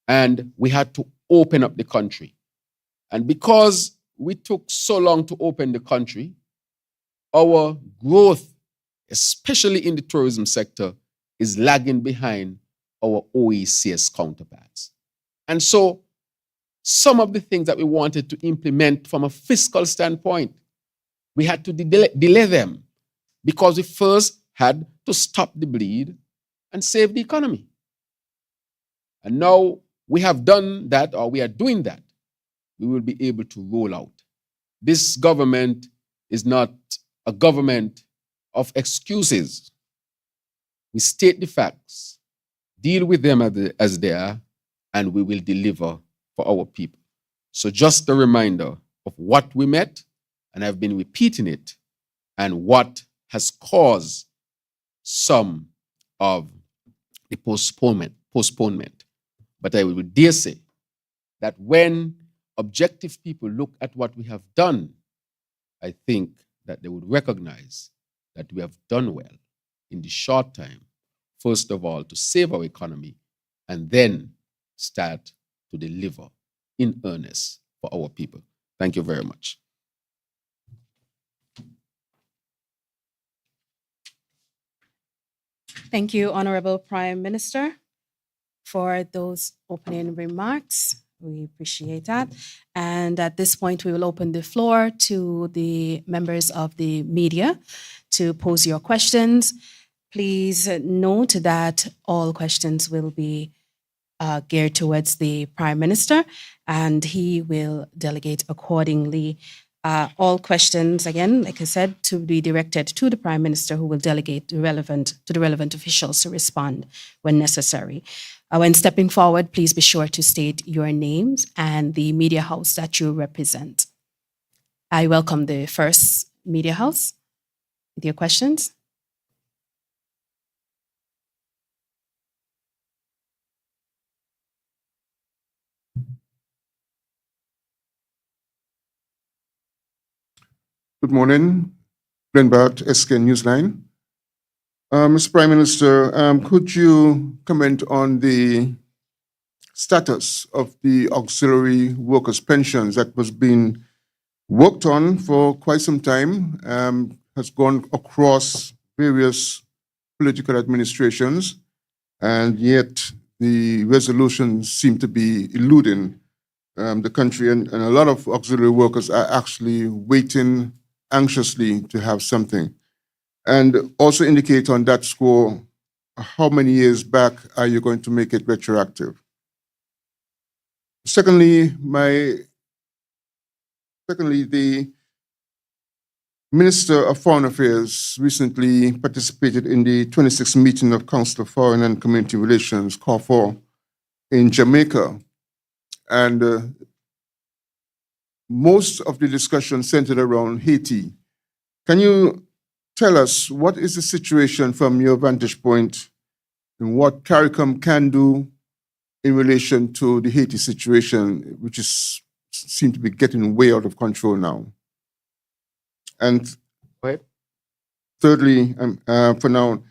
and we had to open up the country. And because we took so long to open the country, our growth, especially in the tourism sector, is lagging behind our OECS counterparts. And so some of the things that we wanted to implement from a fiscal standpoint, we had to delay them because we first had to stop the bleed and save the economy. And now we have done that, or we are doing that. We will be able to roll out. This government is not a government of excuses. We state the facts, deal with them as they are, and we will deliver for our people. So just a reminder of what we met, and I've been repeating it, and what has caused some of the postponement. But I will dare say that when objective people look at what we have done, I think that they would recognize that we have done well in the short time, first of all, to save our economy, and then start to deliver in earnest for our people. Thank you very much. Thank you, Honorable Prime Minister, for those opening remarks. We appreciate that. And at this point, we will open the floor to the members of the media to pose your questions. Please note that all questions will be geared towards the Prime Minister, and he will delegate accordingly. All questions, again, like I said, to be directed to the Prime Minister, who will delegate to the relevant officials to respond when necessary. When stepping forward, please be sure to state your names and the media house that you represent. I welcome the first media house with your questions. Good morning, Glenn Bart, SK Newsline. Mr. Prime Minister, could you comment on the status of the auxiliary workers' pensions that was being worked on for quite some time, has gone across various political administrations, and yet the resolutions seem to be eluding the country, and a lot of auxiliary workers are actually waiting anxiously to have something. And also indicate on that score, how many years back are you going to make it retroactive? Secondly, the Minister of Foreign Affairs recently participated in the 26th meeting of Council of Foreign and Community Relations, COFOR, in Jamaica. And most of the discussion centered around Haiti. Can you tell us what is the situation from your vantage point and what CARICOM can do in relation to the Haiti situation, which seems to be getting way out of control now? And thirdly, for now,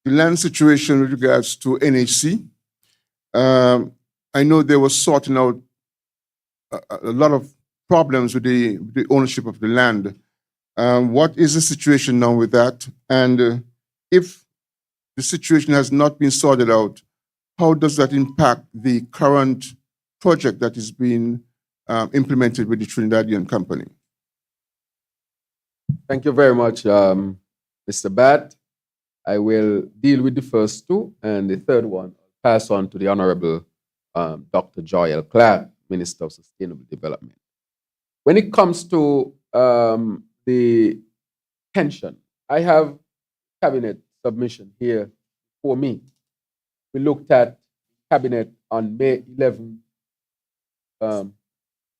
the land situation with regards to NHC. I know they were sorting out a lot of problems with the ownership of the land. What is the situation now with that? And if the situation has not been sorted out, how does that impact the current project that is being implemented with the Trinidadian company? Thank you very much, Mr. Bat. I will deal with the first two, and the third one, I'll pass on to the Honorable Dr. Joy L. Clark, Minister of Sustainable Development. When it comes to the pension, I have cabinet submission here for me. We looked at cabinet on May 11th. It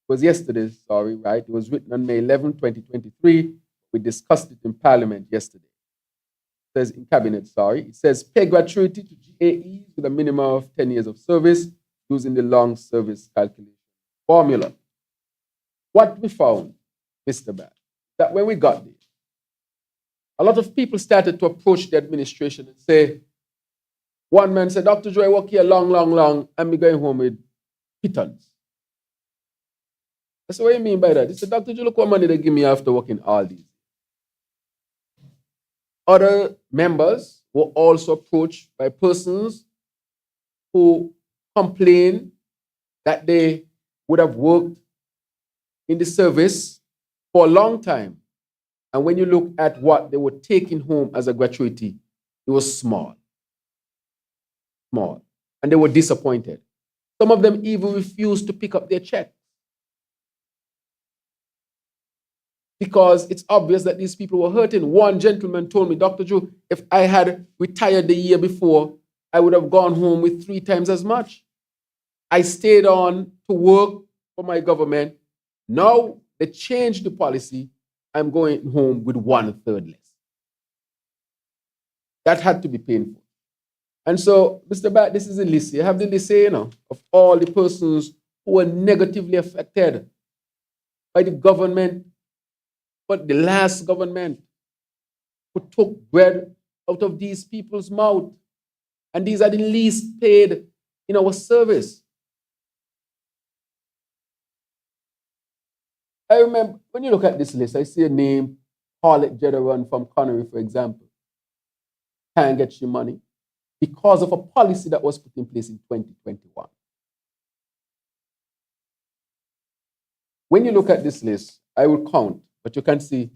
was yesterday, sorry, right? It was written on May 11, 2023. We discussed it in Parliament yesterday. It says in cabinet, sorry. It says pay gratuity to GAEs with a minimum of 10 years of service using the long service calculation formula. What we found, Mr. Bat, that when we got there, a lot of people started to approach the administration and say, one man said, Dr. Joy, I work here long, and me going home with pittance. That's what you mean by that. He said, Dr. Joe, look what money they give me after working all these. Other members were also approached by persons who complain that they would have worked in the service for a long time. And when you look at what they were taking home as a gratuity, it was small. Small. And they were disappointed. Some of them even refused to pick up their check. Because it's obvious that these people were hurting. One gentleman told me, Dr. Drew, if I had retired the year before, I would have gone home with 3 times as much. I stayed on to work for my government. Now they changed the policy. I'm going home with 1/3 less. That had to be painful. And so, Mr. Bat, this is a list. You have the list here, of all the persons who were negatively affected by the government, but the last government who took bread out of these people's mouth. And these are the least paid in our service. I remember, when you look at this list, I see a name, Paulette Jederon from Connery, for example. Can't get you money because of a policy that was put in place in 2021. When you look at this list, I will count, but you can see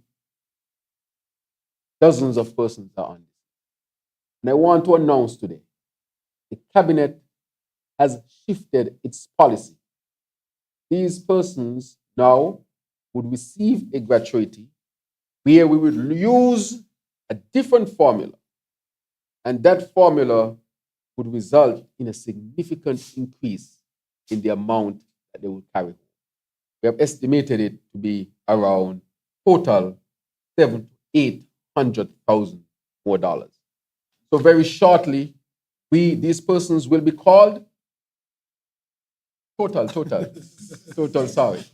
dozens of persons are on this. And I want to announce today, the cabinet has shifted its policy. These persons now would receive a gratuity where we would use a different formula. And that formula would result in a significant increase in the amount that they will carry. We have estimated it to be around total $700,000 to $800,000 more dollars. So very shortly, these persons will be called total, sorry.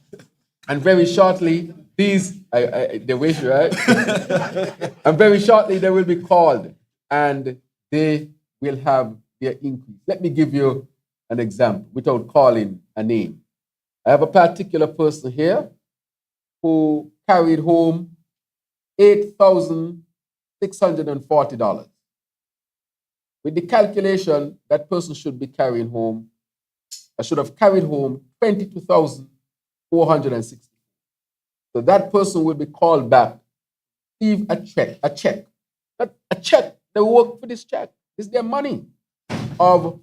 And very shortly, the ratio, right? And very shortly, they will be called and they will have their increase. Let me give you an example without calling a name. I have a particular person here who carried home $8,640. With the calculation, that person should be carrying home, I should have carried home $22,460. So that person will be called back, receive a check. Not a check, they work for this check. It's their money of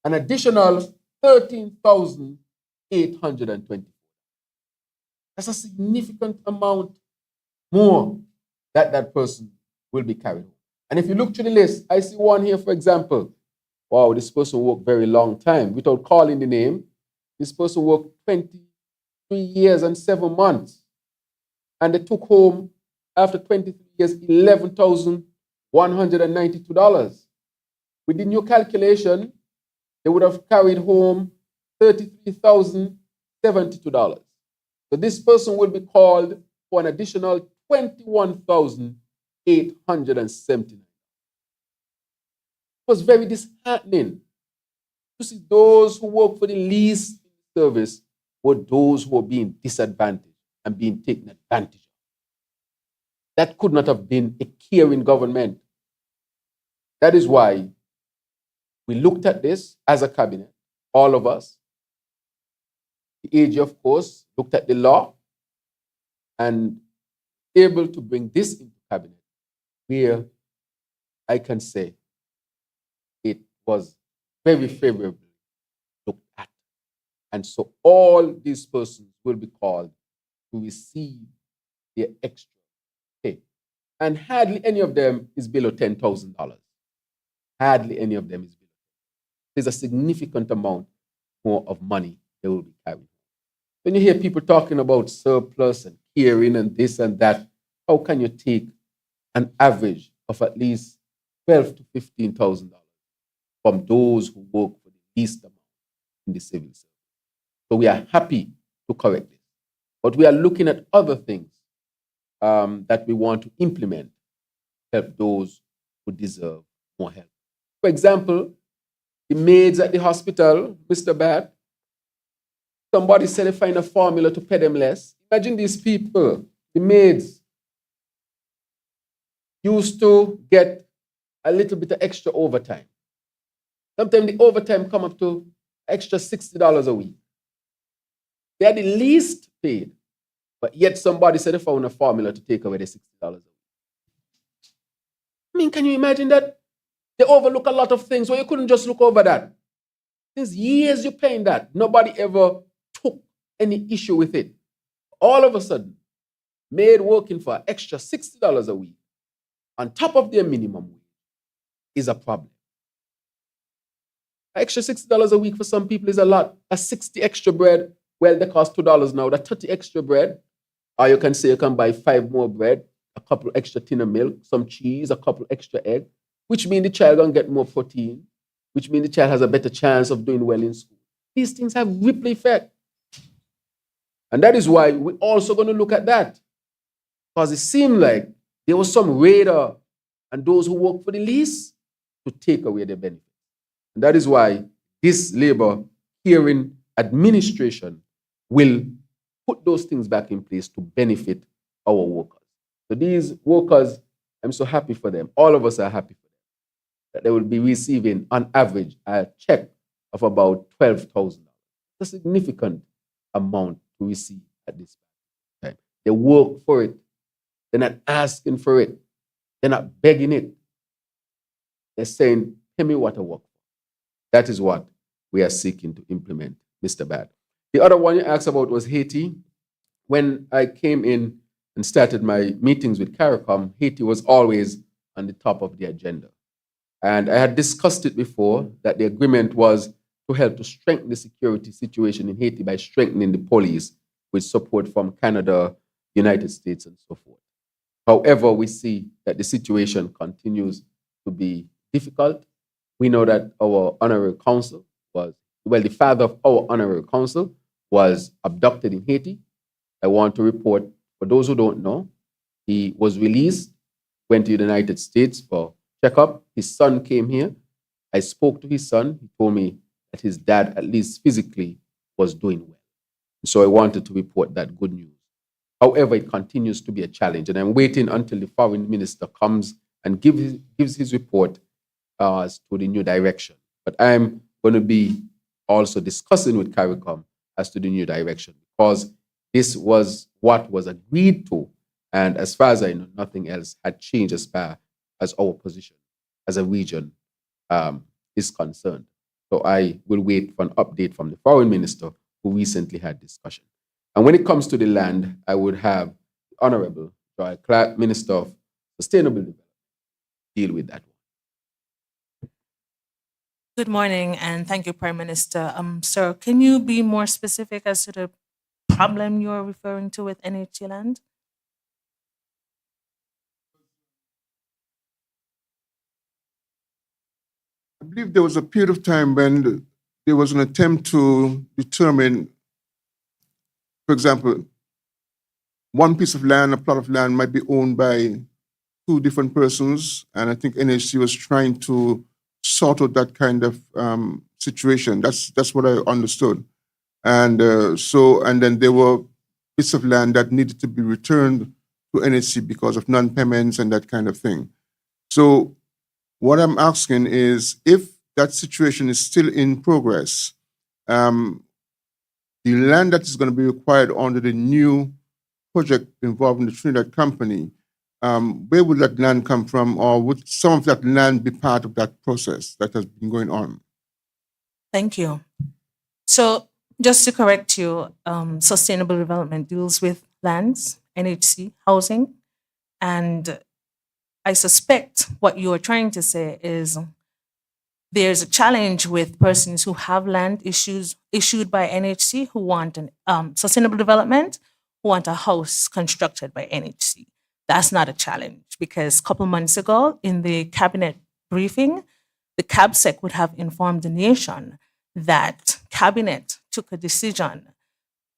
an additional $13,820. That's a significant amount more that person will be carrying home. And if you look through the list, I see one here, for example. Wow, this person worked very long time. Without calling the name, this person worked 23 years and 7 months. And they took home, after 23 years, $11,192. With the new calculation, they would have carried home $33,072. So this person will be called for an additional $21,879. It was very disheartening to see those who work for the least service were those who were being disadvantaged and being taken advantage of. That could not have been a caring government. That is why we looked at this as a cabinet, all of us. The AG, of course, looked at the law and able to bring this into cabinet where I can say it was very favorably looked at. And so all these persons will be called to receive their extra pay. And hardly any of them is below $10,000. Hardly any of them is below. There's a significant amount more of money they will be carrying. When you hear people talking about surplus and caring and this and that, how can you take an average of at least $12,000 to $15,000 from those who work for the least amount in the civil service? So we are happy to correct this. But we are looking at other things that we want to implement to help those who deserve more help. For example, the maids at the hospital, Mr. Bat, Somebody said they find a formula to pay them less. Imagine these people, the maids, used to get a little bit of extra overtime. Sometimes the overtime come up to extra $60 a week. They are the least paid, but yet somebody said they found a formula to take away the $60 a week. I mean, can you imagine that? They overlook a lot of things. Well, you couldn't just look over that. Since years you're paying that. Nobody ever took any issue with it. All of a sudden, maid working for an extra $60 a week on top of their minimum wage is a problem. An extra $60 a week for some people is a lot. A 60 extra bread, well, they cost $2 now. That 30 extra bread, or you can say you can buy 5 more bread, a couple extra tin of milk, some cheese, a couple extra egg, which means the child gonna get more protein, which means the child has a better chance of doing well in school. These things have ripple effect. And that is why we're also going to look at that. Because it seemed like there was some radar and those who work for the least to take away their benefits. And that is why this labor hearing administration will put those things back in place to benefit our workers. So these workers, I'm so happy for them. All of us are happy for them that they will be receiving, on average, a check of about $12,000. It's a significant amount to receive at this time. They work for it. They're not asking for it. They're not begging it. They're saying, pay me what I work for. That is what we are seeking to implement, Mr. Bad. The other one you asked about was Haiti. When I came in and started my meetings with CARICOM, Haiti was always on the top of the agenda. And I had discussed it before that the agreement was to help to strengthen the security situation in Haiti by strengthening the police with support from Canada, United States, and so forth. However, we see that the situation continues to be difficult. We know that our honorary consul was, well, the father of our honorary consul was abducted in Haiti. I want to report, for those who don't know, he was released, went to the United States for checkup. His son came here. I spoke to his son. He told me that his dad, at least physically, was doing well. So I wanted to report that good news. However, it continues to be a challenge, and I'm waiting until the foreign minister comes and gives his report as to the new direction. But I'm going to be also discussing with CARICOM as to the new direction, because this was what was agreed to, and as far as I know, nothing else had changed as far as our position as a region is concerned. So I will wait for an update from the foreign minister who recently had discussion. And when it comes to the land, I would have the Honorable Joy Clark, Minister of Sustainable Development, deal with that one. Good morning, and thank you, Prime Minister. Sir, can you be more specific as to the problem you're referring to with NHC land? I believe there was a period of time when there was an attempt to determine, for example, one piece of land, a plot of land might be owned by 2 different persons, and I think NHC was trying to sort out that kind of situation. That's what I understood. And and then there were bits of land that needed to be returned to NHC because of non-payments and that kind of thing. So what I'm asking is, if that situation is still in progress, the land that is going to be required under the new project involving the Trinidad company, where would that land come from, or would some of that land be part of that process that has been going on? Thank you. So, just to correct you, sustainable development deals with lands, NHC, housing, and I suspect what you are trying to say is there's a challenge with persons who have land issued by NHC who want an sustainable development, who want a house constructed by NHC. That's not a challenge, because a couple months ago in the cabinet briefing, the CABSEC would have informed the nation that cabinet took a decision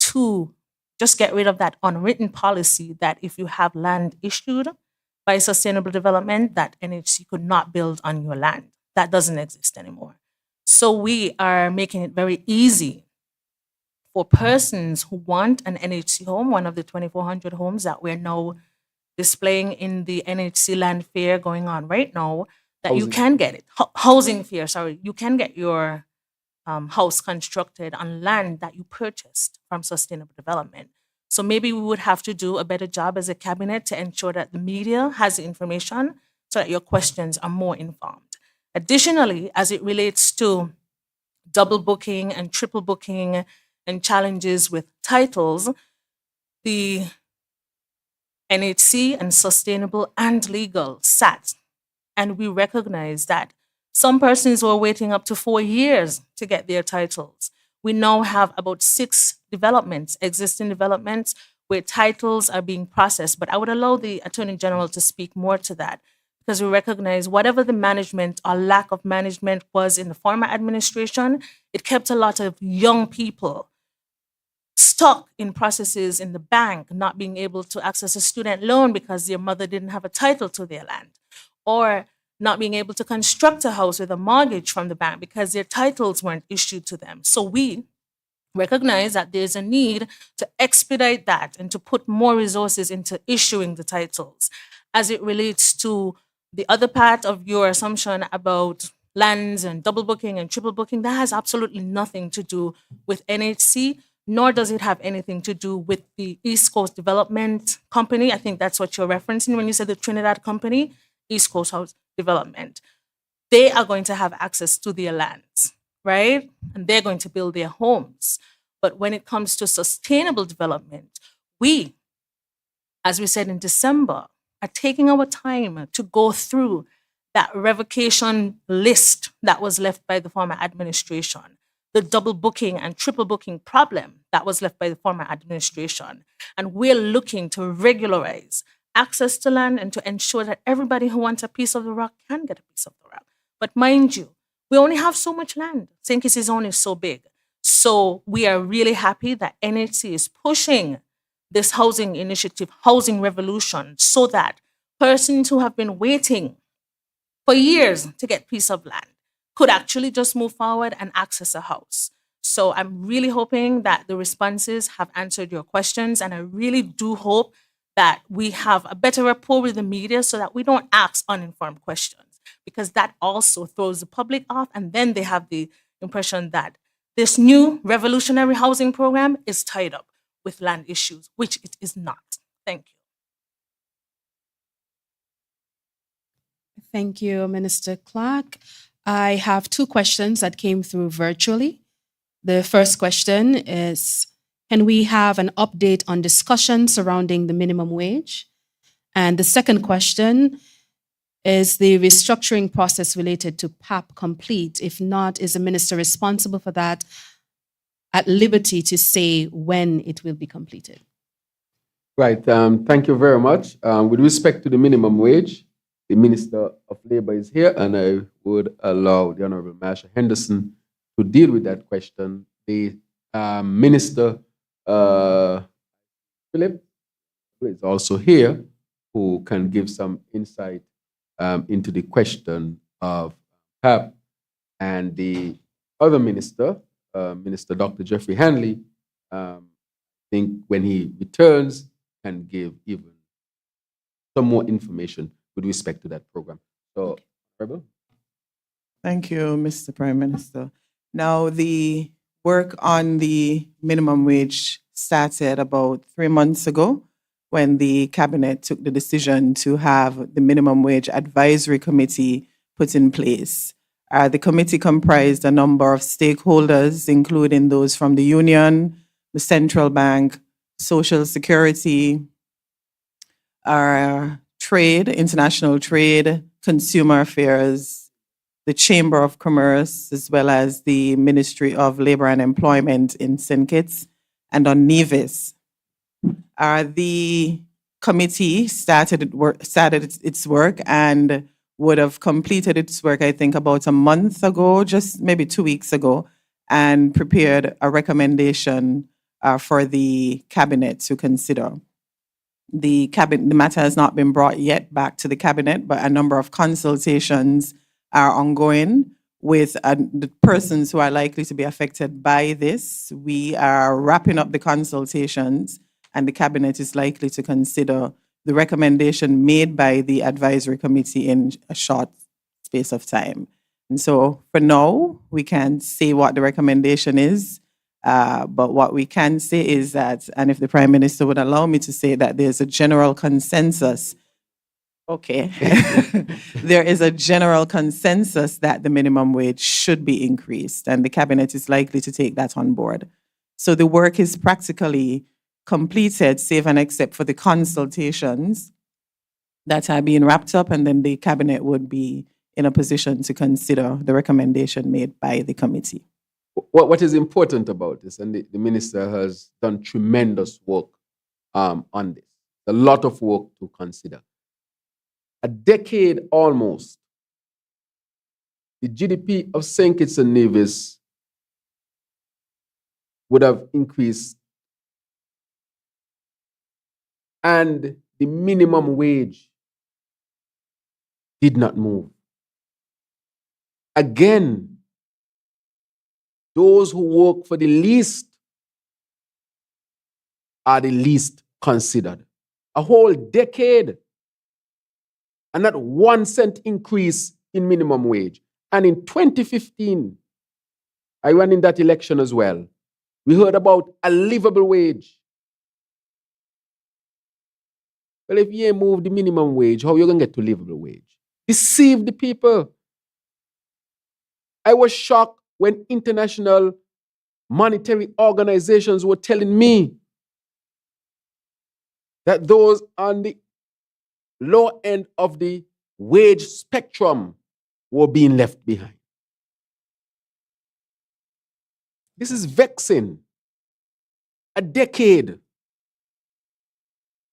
to just get rid of that unwritten policy that if you have land issued by sustainable development, that NHC could not build on your land. That doesn't exist anymore. So we are making it very easy for persons who want an NHC home, one of the 2,400 homes that we're now displaying in the NHC land fair going on right now, that you Housing. can get it. Housing fair, sorry. You can get your house constructed on land that you purchased from sustainable development. So maybe we would have to do a better job as a cabinet to ensure that the media has the information so that your questions are more informed. Additionally, as it relates to double booking and triple booking and challenges with titles, the NHC and sustainable and legal sat, and we recognize that some persons were waiting up to 4 years to get their titles. We now have about 6 developments, existing developments, where titles are being processed. But I would allow the Attorney General to speak more to that, because we recognize whatever the management or lack of management was in the former administration, it kept a lot of young people stuck in processes in the bank, not being able to access a student loan because their mother didn't have a title to their land, or not being able to construct a house with a mortgage from the bank because their titles weren't issued to them. So we recognize that there's a need to expedite that and to put more resources into issuing the titles. As it relates to the other part of your assumption about lands and double booking and triple booking, that has absolutely nothing to do with NHC, nor does it have anything to do with the East Coast Development Company. I think that's what you're referencing when you said the Trinidad Company, East Coast House Development. They are going to have access to their lands, right? And they're going to build their homes. But when it comes to sustainable development, we, as we said in December, are taking our time to go through that revocation list that was left by the former administration, the double booking and triple booking problem that was left by the former administration. And we're looking to regularize access to land and to ensure that everybody who wants a piece of the rock can get a piece of the rock. But mind you, we only have so much land. St. Kitts is only so big. So we are really happy that NHC is pushing this housing initiative, housing revolution, so that persons who have been waiting for years to get piece of land could actually just move forward and access a house. So I'm really hoping that the responses have answered your questions, and I really do hope that we have a better rapport with the media so that we don't ask uninformed questions, because that also throws the public off, and then they have the impression that this new revolutionary housing program is tied up with land issues, which it is not. Thank you. Thank you, Minister Clark. I have 2 questions that came through virtually. The first question is, can we have an update on discussion surrounding the minimum wage? And the second question, is the restructuring process related to PAP complete? If not, is the minister responsible for that at liberty to say when it will be completed? Right. Thank you very much. With respect to the minimum wage, the Minister of Labour is here, and I would allow the Honourable Marsha Henderson to deal with that question. The Minister Philip is also here, who can give some insight into the question of PAP. And the other minister, Minister Dr. Jeffrey Hanley, I think when he returns, can give even some more information with respect to that program. So, Rebel? Thank you, Mr. Prime Minister. Now, the work on the minimum wage started about 3 months ago when the cabinet took the decision to have the minimum wage advisory committee put in place. The committee comprised a number of stakeholders, including those from the union, the central bank, social security, trade, international trade, consumer affairs, the Chamber of Commerce, as well as the Ministry of Labor and Employment in St. Kitts, and on Nevis. The committee started its work and would have completed its work, I think, about a month ago, just maybe 2 weeks ago, and prepared a recommendation for the cabinet to consider. The matter has not been brought yet back to the cabinet, but a number of consultations are ongoing with the persons who are likely to be affected by this. We are wrapping up the consultations, and the Cabinet is likely to consider the recommendation made by the advisory committee in a short space of time. And so for now, we can't say what the recommendation is, but what we can say is that, and if the Prime Minister would allow me to say that, there's a general consensus. Okay. There is a general consensus that the minimum wage should be increased, and the Cabinet is likely to take that on board. So the work is practically completed, save and except for the consultations that are being wrapped up, and then the Cabinet would be in a position to consider the recommendation made by the committee. What is important about this, and the Minister has done tremendous work on this, a lot of work to consider. A decade almost, the GDP of St. Kitts and Nevis would have increased, and the minimum wage did not move. Again, those who work for the least are the least considered. A whole decade, and not 1 cent increase in minimum wage. And in 2015, I ran in that election as well. We heard about a livable wage. Well, if you ain't move the minimum wage, how you going to get to livable wage? Deceive the people. I was shocked when international monetary organizations were telling me that those on the low end of the wage spectrum were being left behind. This is vexing. A decade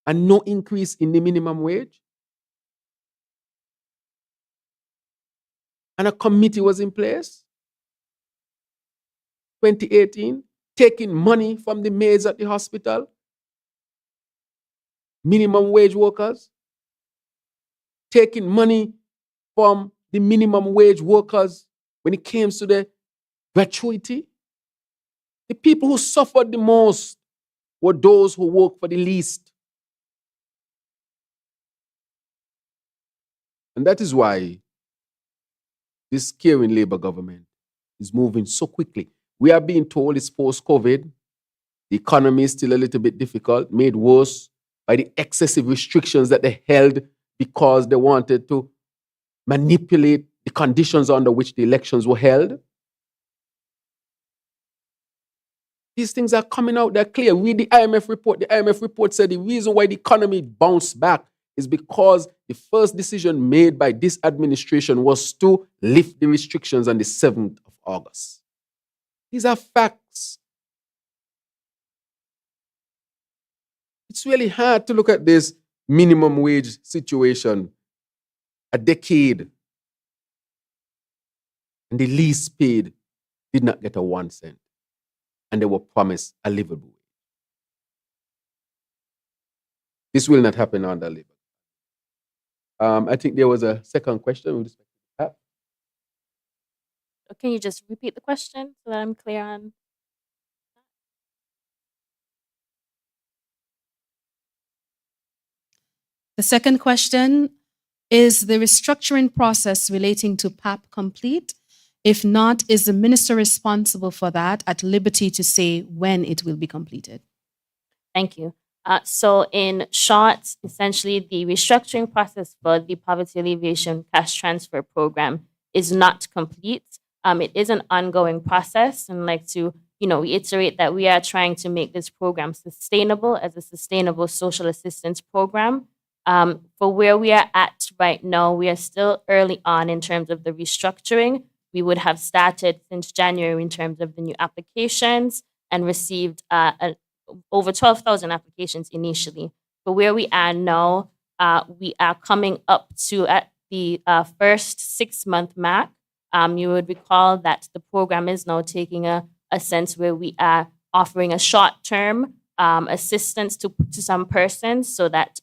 and no increase in the minimum wage. And a committee was in place, 2018, taking money from the maids at the hospital, minimum wage workers, taking money from the minimum wage workers when it came to the gratuity. The people who suffered the most were those who work for the least. And that is why this caring Labour government is moving so quickly. We are being told it's post-COVID. The economy is still a little bit difficult, made worse by the excessive restrictions that they held because they wanted to manipulate the conditions under which the elections were held. These things are coming out, they're clear. Read the IMF report. The IMF report said the reason why the economy bounced back is because the first decision made by this administration was to lift the restrictions on the 7th of August. These are facts. It's really hard to look at this minimum wage situation, a decade, and the least paid did not get a 1 cent, and they were promised a livable wage. This will not happen under Labour. I think there was a second question with respect to that. Can you just repeat the question so that I'm clear on? The second question, is the restructuring process relating to PAP complete? If not, is the minister responsible for that at liberty to say when it will be completed? Thank you. So in short, essentially the restructuring process for the Poverty Alleviation Cash Transfer Program is not complete. It is an ongoing process, and I'd like to reiterate that we are trying to make this program sustainable as a sustainable social assistance program. For where we are at right now, we are still early on in terms of the restructuring. We would have started since January in terms of the new applications and received over 12,000 applications initially. But where we are now, we are coming up to at the first 6-month mark. You would recall that the program is now taking a sense where we are offering a short-term assistance to some persons so that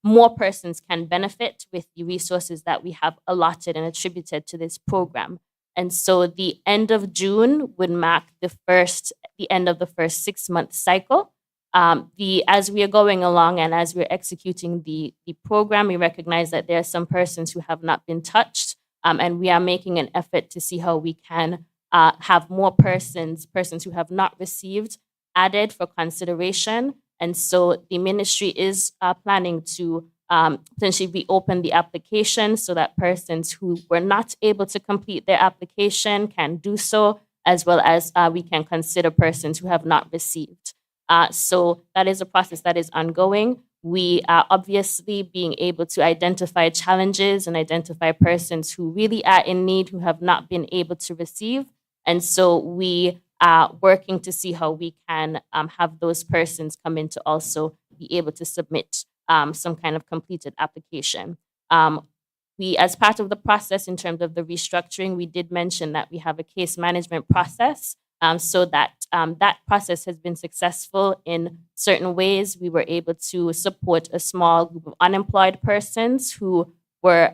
more persons can benefit with the resources that we have allotted and attributed to this program. And so the end of June would mark the end of the first 6-month cycle. As we are going along and as we're executing the program, we recognize that there are some persons who have not been touched, and we are making an effort to see how we can have more persons who have not received added for consideration. And so the ministry is planning to potentially reopen the application so that persons who were not able to complete their application can do so, as well as we can consider persons who have not received. So that is a process that is ongoing. We are obviously being able to identify challenges and identify persons who really are in need, who have not been able to receive. And so we are working to see how we can have those persons come in to also be able to submit some kind of completed application. We, as part of the process in terms of the restructuring, we did mention that we have a case management process, so that that process has been successful in certain ways. We were able to support a small group of unemployed persons who were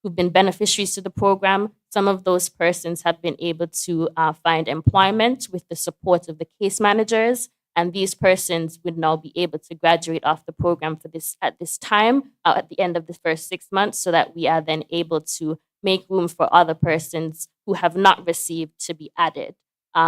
who've been beneficiaries to the program. Some of those persons have been able to find employment with the support of the case managers, and these persons would now be able to graduate off the program at this time, at the end of the first 6 months, so that we are then able to make room for other persons who have not received to be added.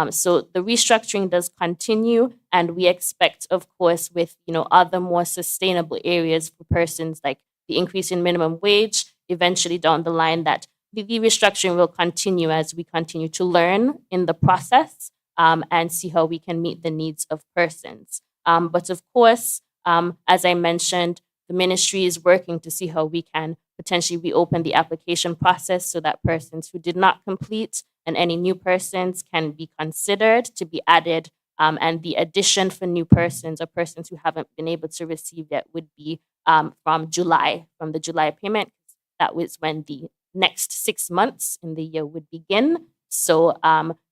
So the restructuring does continue, and we expect, of course, with other more sustainable areas for persons like the increase in minimum wage, eventually down the line, that the restructuring will continue as we continue to learn in the process and see how we can meet the needs of persons. But of course, as I mentioned, the ministry is working to see how we can potentially reopen the application process so that persons who did not complete and any new persons can be considered to be added. And the addition for new persons or persons who haven't been able to receive yet would be from the July payment. That was when the next 6 months in the year would begin. So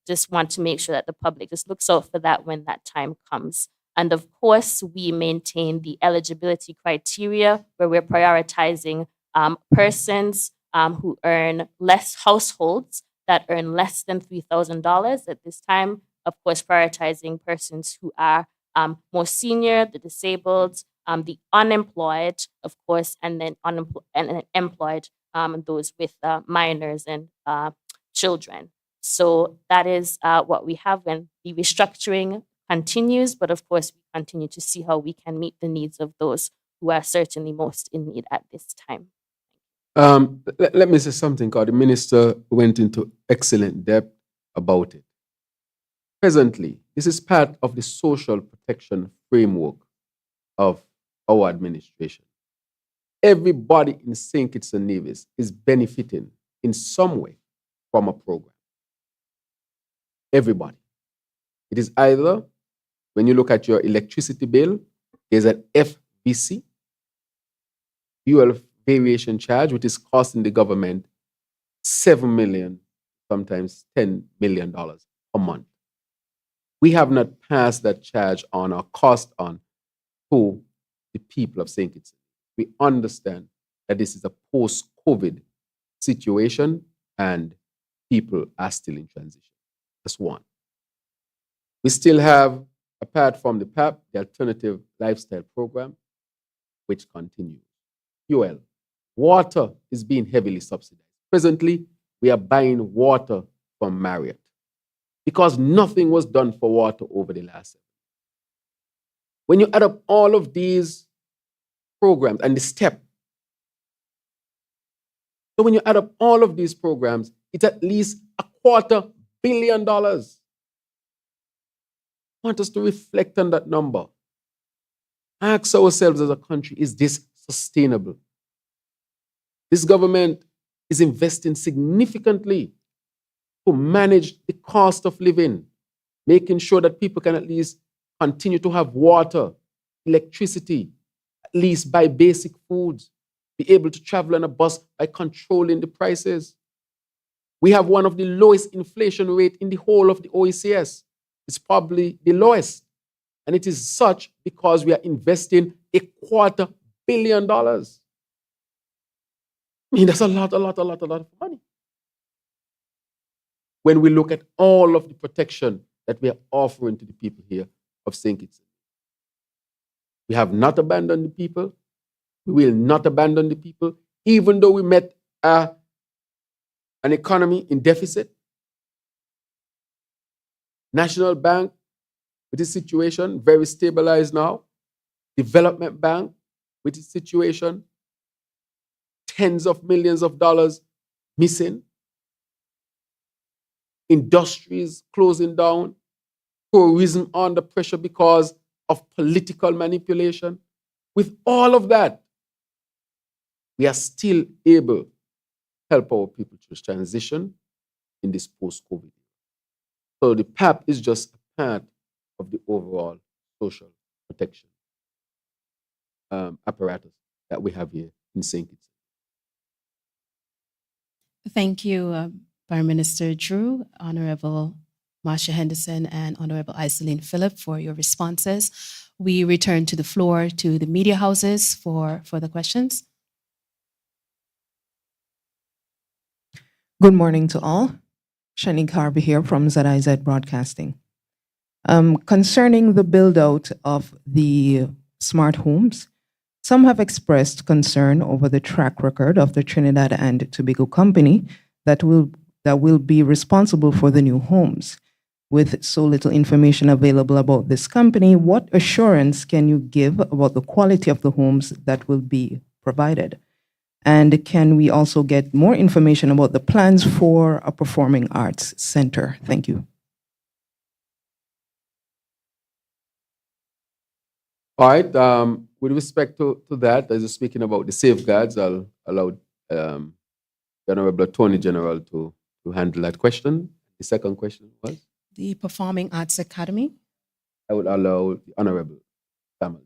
just want to make sure that the public just looks out for that when that time comes. And of course, we maintain the eligibility criteria where we're prioritizing persons who earn less, households that earn less than $3,000 at this time. Of course, prioritizing persons who are more senior, the disabled, the unemployed, of course, and then employed, those with minors and children. So that is what we have when the restructuring continues. But of course, we continue to see how we can meet the needs of those who are certainly most in need at this time. Let me say something, because the minister went into excellent depth about it. Presently, this is part of the social protection framework of our administration. Everybody in St. Kitts and Nevis is benefiting in some way from a program. Everybody. It is either, when you look at your electricity bill, there's an FVC, fuel variation charge, which is costing the government $7 million, sometimes $10 million a month. We have not passed that charge on or cost on to the people of St. Kitts. We understand that this is a post-COVID situation and people are still in transition. That's one. We still have, apart from the PAP, the Alternative Lifestyle Program, which continues. Fuel. Water is being heavily subsidized. Presently, we are buying water from Marriott because nothing was done for water over the last 7 years. When you add up all of these programs and the step, so when you add up all of these programs, it's at least $250 million. I want us to reflect on that number. Ask ourselves as a country, is this sustainable? This government is investing significantly to manage the cost of living, making sure that people can at least continue to have water, electricity, at least buy basic foods, be able to travel on a bus by controlling the prices. We have one of the lowest inflation rate in the whole of the OECS. It's probably the lowest. And it is such because we are investing $250 million. I mean, that's a lot of money. when we look at all of the protection that we are offering to the people here of St. Kitts. We have not abandoned the people. We will not abandon the people, even though we met an economy in deficit. National Bank, with its situation, very stabilized now. Development Bank, with its situation, tens of millions of dollars missing. Industries closing down. Tourism under pressure because of political manipulation. With all of that, we are still able to help our people to transition in this post-COVID. So the PAP is just a part of the overall social protection apparatus that we have here in St. Kitts. Thank you, Prime Minister Drew, Honorable Marsha Henderson, and Honorable Iselin Phillip for your responses. We return to the floor to the media houses for further questions. Good morning to all. Shani Karbi here from ZIZ Broadcasting. Concerning the build-out of the smart homes, some have expressed concern over the track record of the Trinidad and Tobago company that will be responsible for the new homes. With so little information available about this company, what assurance can you give about the quality of the homes that will be provided? And can we also get more information about the plans for a performing arts center? Thank you. All right. With respect to that, as you're speaking about the safeguards, I'll allow the Honorable Attorney General to handle that question. The second question was? The Performing Arts Academy. I would allow the Honorable Samuel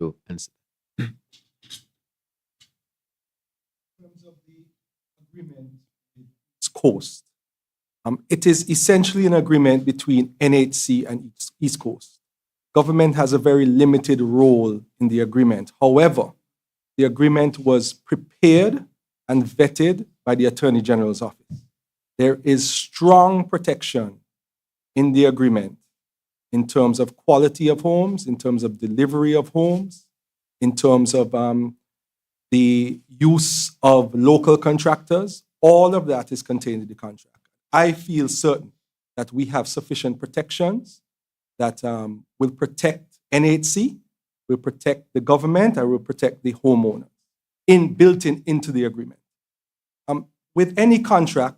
to answer. Coast. It is essentially an agreement between NHC and East Coast. Government has a very limited role in the agreement. However, the agreement was prepared and vetted by the Attorney General's office. There is strong protection in the agreement in terms of quality of homes, in terms of delivery of homes, in terms of the use of local contractors. All of that is contained in the contract. I feel certain that we have sufficient protections that will protect NHC, will protect the government, and will protect the homeowner built into the agreement. With any contract,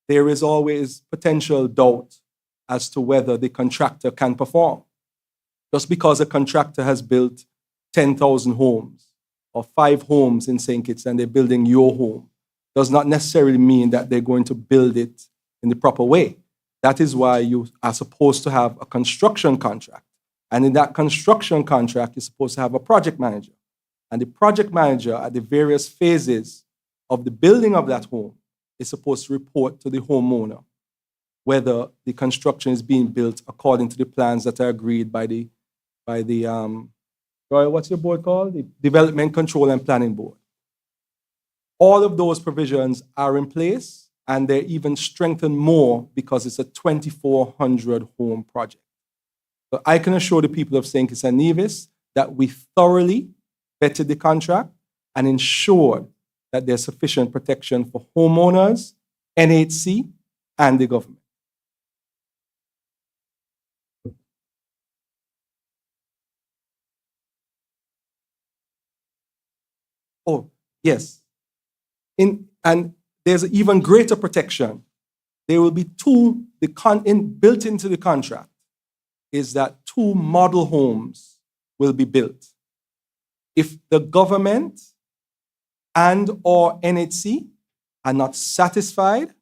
there is always potential doubt as to whether the contractor can perform. Just because a contractor has built 10,000 homes or 5 homes in St. Kitts and they're building your home, does not necessarily mean that they're going to build it in the proper way. That is why you are supposed to have a construction contract. And in that construction contract, you're supposed to have a project manager. And the project manager at the various phases of the building of that home is supposed to report to the homeowner whether the construction is being built according to the plans that are agreed by the what's your board called? The Development Control and Planning Board. All of those provisions are in place, and they're even strengthened more because it's a 2,400 home project. So I can assure the people of St. Kitts and Nevis that we thoroughly vetted the contract and ensured that there's sufficient protection for homeowners, NHC, and the government. Oh, yes. And there's even greater protection. There will be built into the contract is that 2 model homes will be built. If the government and or NHC are not satisfied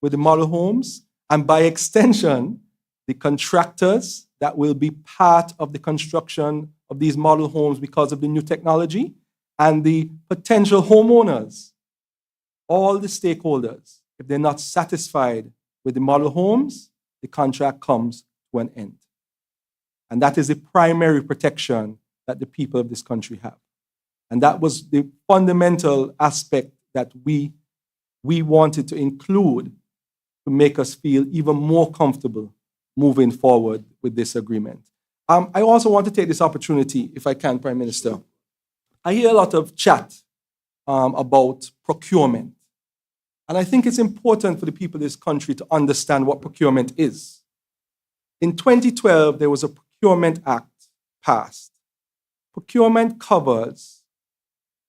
with the model homes, and by extension, the contractors that will be part of the construction of these model homes because of the new technology, and the potential homeowners, all the stakeholders, if they're not satisfied with the model homes, the contract comes to an end. And that is the primary protection that the people of this country have. And that was the fundamental aspect that we wanted to include to make us feel even more comfortable moving forward with this agreement. I also want to take this opportunity, if I can, Prime Minister. I hear a lot of chat about procurement. And I think it's important for the people of this country to understand what procurement is. In 2012, there was a Procurement Act passed. Procurement covers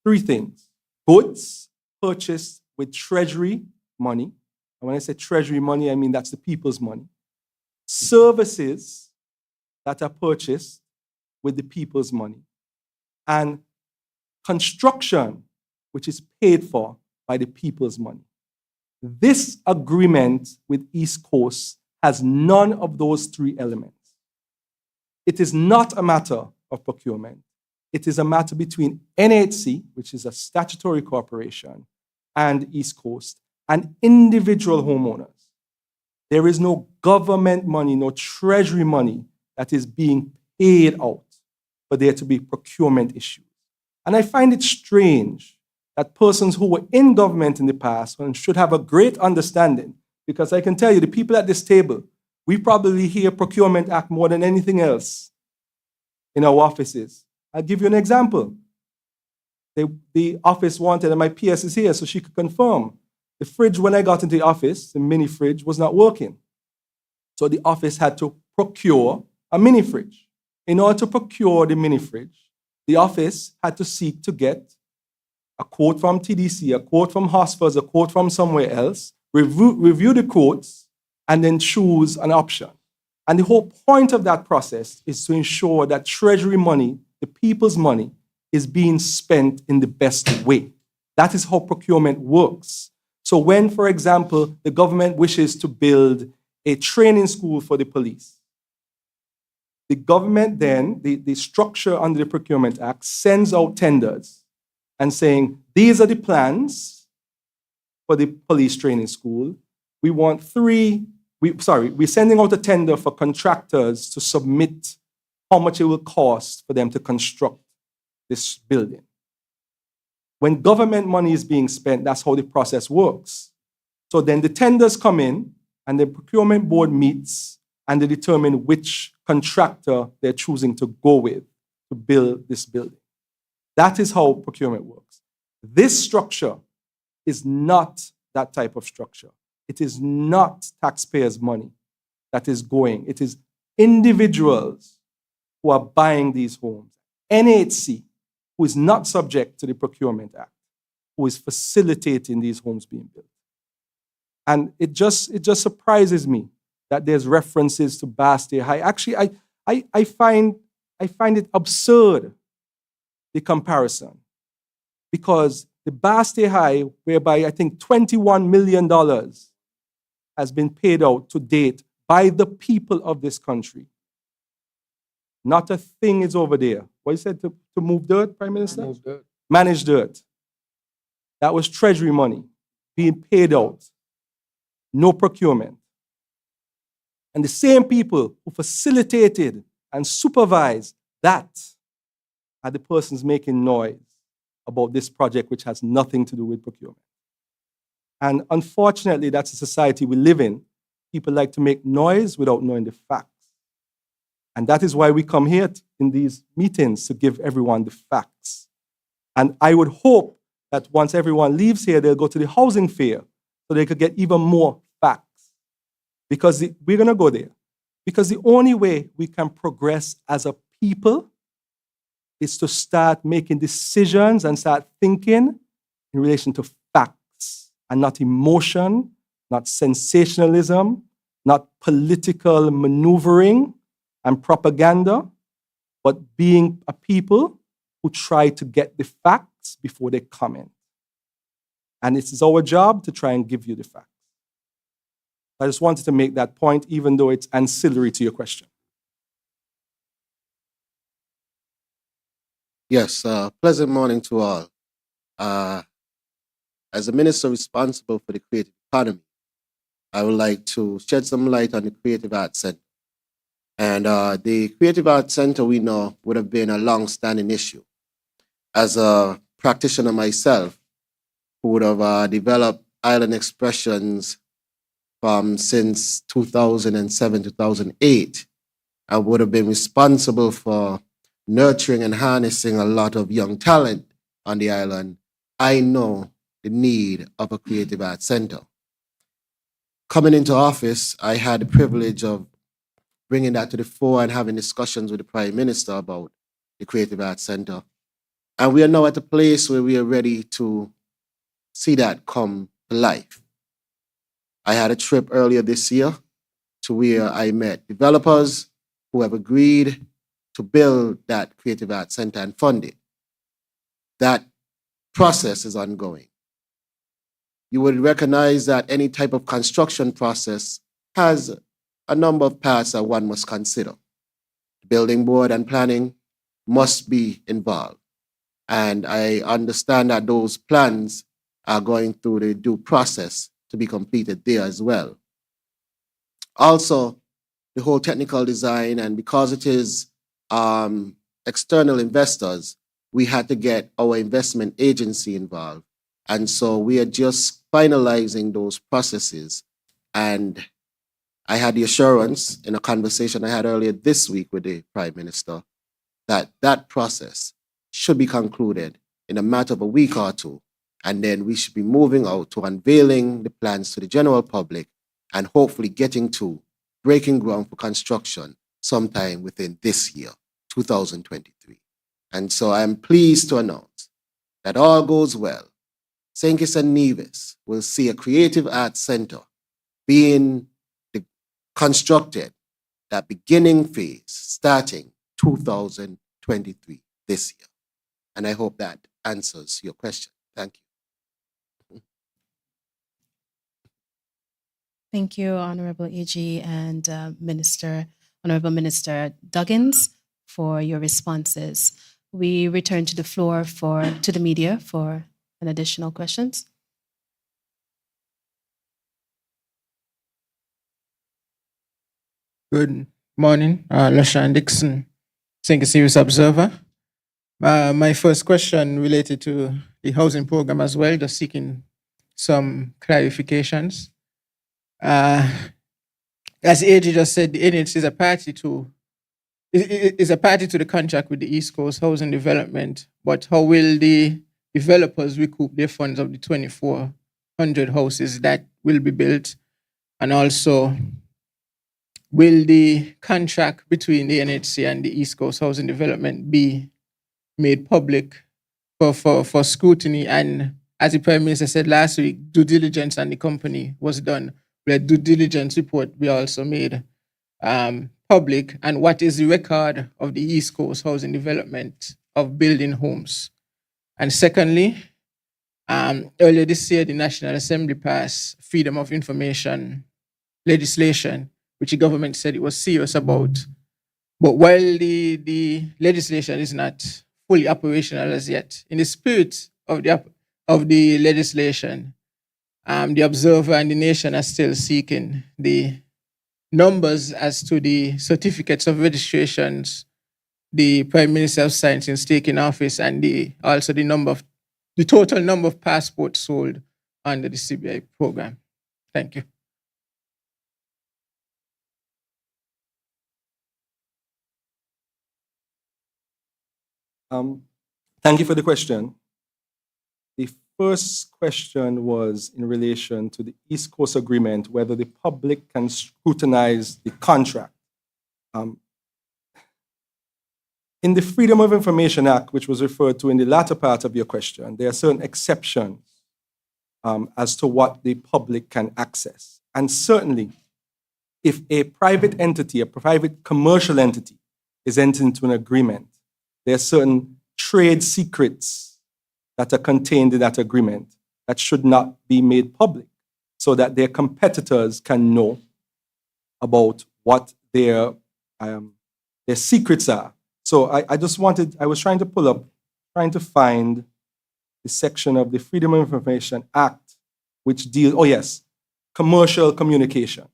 three things: goods purchased with treasury money. And when I say treasury money, I mean that's the people's money. Services that are purchased with the people's money. And construction, which is paid for by the people's money. This agreement with East Coast has none of those three elements. It is not a matter of procurement. It is a matter between NHC, which is a statutory corporation, and East Coast, and individual homeowners. There is no government money, no treasury money that is being paid out for there to be procurement issues. And I find it strange that persons who were in government in the past should have a great understanding, because I can tell you, the people at this table, we probably hear Procurement Act more than anything else in our offices. I'll give you an example. The office wanted, and my PS is here so she could confirm, the fridge when I got into the office, the mini fridge, was not working. So the office had to procure a mini fridge. In order to procure the mini fridge, the office had to seek to get a quote from TDC, a quote from Hosfors, a quote from somewhere else, review the quotes, and then choose an option. And the whole point of that process is to ensure that treasury money, the people's money, is being spent in the best way. That is how procurement works. So when, for example, the government wishes to build a training school for the police, the government then, the structure under the Procurement Act, sends out tenders and saying, these are the plans for the police training school. We're sending out a tender for contractors to submit how much it will cost for them to construct this building. When government money is being spent, that's how the process works. So then the tenders come in, and the procurement board meets, and they determine which contractor they're choosing to go with to build this building. That is how procurement works. This structure is not that type of structure. It is not taxpayers' money that is going. It is individuals who are buying these homes. NHC, who is not subject to the Procurement Act, who is facilitating these homes being built. And it just surprises me that there's references to Bastille High. Actually, I find it absurd, the comparison, because the Bastille High, whereby I think $21 million has been paid out to date by the people of this country. Not a thing is over there. What you said, to move dirt, Prime Minister? Move dirt. Manage dirt. That was treasury money being paid out. No procurement. And the same people who facilitated and supervised that are the persons making noise about this project, which has nothing to do with procurement. And unfortunately, that's the society we live in. People like to make noise without knowing the facts. And that is why we come here in these meetings, to give everyone the facts. And I would hope that once everyone leaves here, they'll go to the housing fair so they could get even more facts. Because we're going to go there. Because the only way we can progress as a people is to start making decisions and start thinking in relation to facts and not emotion, not sensationalism, not political maneuvering and propaganda, but being a people who try to get the facts before they comment. And it is our job to try and give you the facts. I just wanted to make that point, even though it's ancillary to your question. Yes, pleasant morning to all. As the minister responsible for the creative economy, I would like to shed some light on the Creative Arts Center. And the Creative Arts Center, we know, would have been a long-standing issue. As a practitioner myself, who would have developed island expressions from since 2007, 2008. I would have been responsible for nurturing and harnessing a lot of young talent on the island. I know the need of a creative arts center. Coming into office, I had the privilege of bringing that to the fore and having discussions with the Prime Minister about the Creative Arts Center. And we are now at a place where we are ready to see that come to life. I had a trip earlier this year to where I met developers who have agreed to build that Creative Arts Center and fund it. That process is ongoing. You would recognize that any type of construction process has a number of parts that one must consider. Building board and planning must be involved. And I understand that those plans are going through the due process to be completed there as well. Also, the whole technical design, and because it is external investors, we had to get our investment agency involved. And so we are just finalizing those processes. And I had the assurance in a conversation I had earlier this week with the Prime Minister that that process should be concluded in a matter of a week or two. And then we should be moving out to unveiling the plans to the general public and hopefully getting to breaking ground for construction sometime within this year, 2023. And so I'm pleased to announce that all goes well. St. Kitts and Nevis will see a creative arts center being constructed, that beginning phase starting 2023 this year. And I hope that answers your question. Thank you. Thank you, Honorable AG and Honorable Minister Duggins, for your responses. We return to the floor to the media for an additional questions. Good morning, LaShawn Dixon, St. Kitts News Observer. My first question related to the housing program as well, just seeking some clarifications. As AG just said, the NHC is a party to the contract with the East Coast Housing Development, but how will the developers recoup their funds of the 2,400 houses that will be built? And also, will the contract between the NHC and the East Coast Housing Development be made public for scrutiny? And as the Prime Minister said last week, due diligence on the company was done. The due diligence report we also made public. And what is the record of the East Coast Housing Development of building homes? And secondly, earlier this year, the National Assembly passed Freedom of Information legislation, which the government said it was serious about. But while the legislation is not fully operational as yet, in the spirit of the legislation, the Observer and the Nation are still seeking the numbers as to the certificates of registrations the Prime Minister has signed since taking office, and also the total number of passports sold under the CBI program. Thank you. Thank you for the question. The first question was in relation to the East Coast Agreement, whether the public can scrutinize the contract. In the Freedom of Information Act, which was referred to in the latter part of your question, there are certain exceptions as to what the public can access. And certainly, if a private entity, a private commercial entity, is entered into an agreement, there are certain trade secrets that are contained in that agreement that should not be made public so that their competitors can know about what their secrets are. So I was trying to find the section of the Freedom of Information Act which deals, commercial communication.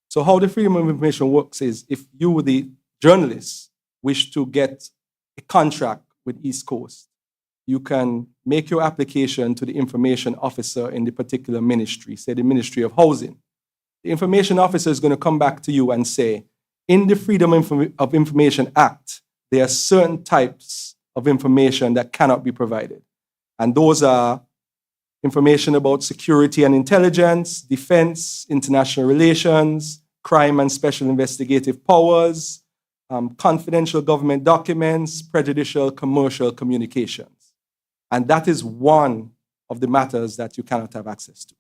So how the Freedom of Information works is if you, the journalists, wish to get a contract with East Coast, you can make your application to the information officer in the particular ministry, say the Ministry of Housing. the information officer is going to come back to you and say, in the Freedom of Information Act, there are certain types of information that cannot be provided. And those are information about security and intelligence, defense, international relations, crime and special investigative powers, confidential government documents, prejudicial commercial communications. And that is one of the matters that you cannot have access to.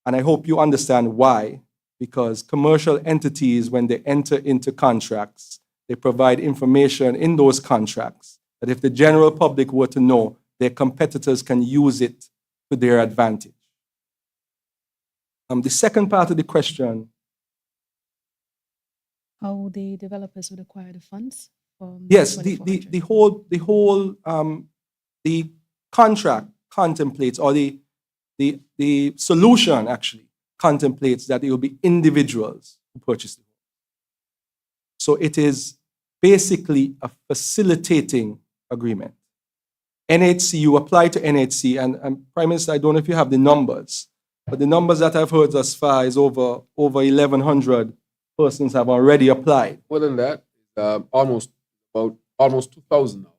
And I hope you understand why, because commercial entities, when they enter into contracts, they provide information in those contracts that if the general public were to know, their competitors can use it to their advantage. The second part of the question, How the developers would acquire the funds from yes, 2400? the contract contemplates, or the solution actually contemplates that it will be individuals who purchase the home. So it is basically a facilitating agreement. NHC, you apply to NHC, and Prime Minister, I don't know if you have the numbers, but the numbers that I've heard thus far is over 1,100 persons have already applied. More than that, almost 2,000 now.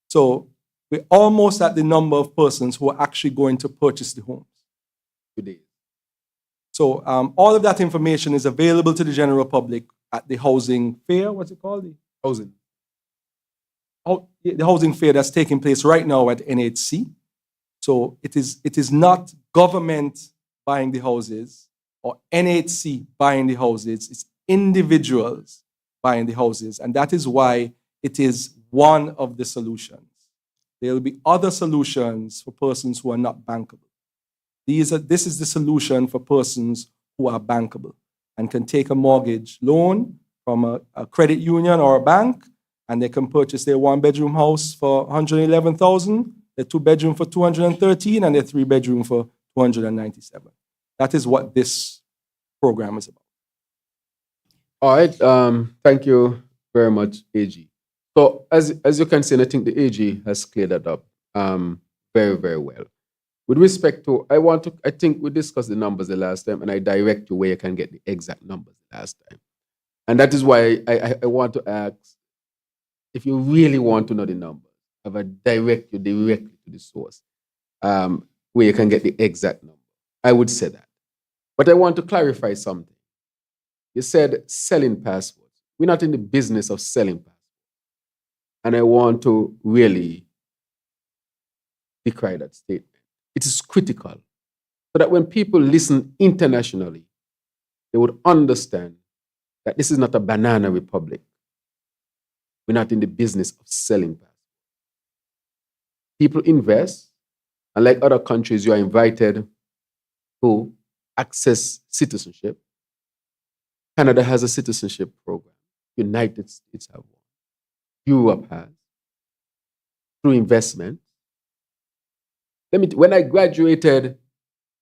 So we're almost at the number of persons who are actually going to purchase the homes Today. So all of that information is available to the general public at the housing fair. What's it called? Housing. The housing fair that's taking place right now at NHC. So it is not government buying the houses or NHC buying the houses. It's individuals buying the houses. And that is why it is one of the solutions. There will be other solutions for persons who are not bankable. This is the solution for persons who are bankable and can take a mortgage loan from a credit union or a bank, and they can purchase their one-bedroom house for $111,000, their two-bedroom for $213,000, and their three-bedroom for $297,000. That is what this program is about. All right. Thank you very much, AG. So as you can see, and I think the AG has cleared that up very, very well. With respect to, I think we discussed the numbers the last time, and I direct you where you can get the exact numbers the last time. And that is why I want to ask, if you really want to know the numbers, I will direct you directly to the source where you can get the exact number. I would say that. But I want to clarify something. You said selling passports. We're not in the business of selling passports. And I want to really decry that statement. It is critical so that when people listen internationally, they would understand that this is not a banana republic. We're not in the business of selling passports. People invest, and like other countries, you are invited to access citizenship. Canada has a citizenship program. United States have one. Europe has. Through investment. When I graduated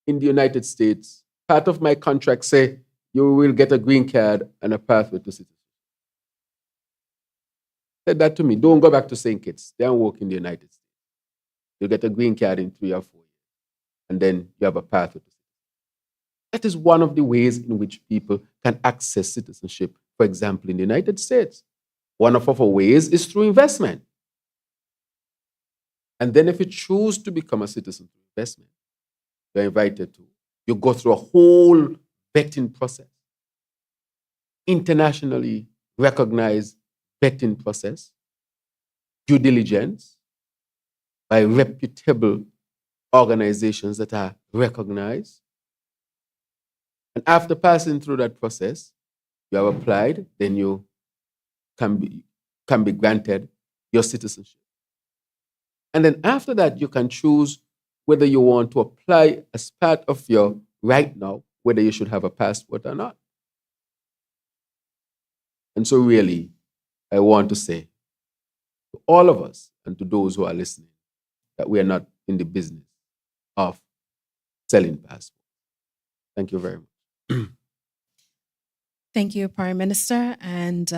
in the United States, part of my contract say you will get a green card and a pathway to citizenship. Said that to me. Don't go back to St. Kitts. They don't work in the United States. You'll get a green card in 3 or 4 years, and then you have a pathway to citizenship. That is one of the ways in which people can access citizenship, for example, in the United States. One of our ways is through investment. And then if you choose to become a citizen through investment, you're invited to. You go through a whole vetting process. Internationally recognized vetting process. Due diligence by reputable organizations that are recognized. And after passing through that process, you have applied, then you can be granted your citizenship. And then after that, you can choose whether you want to apply as part of your right now, whether you should have a passport or not. And so really, I want to say to all of us and to those who are listening that we are not in the business of selling passports. Thank you very much. Thank you, Prime Minister and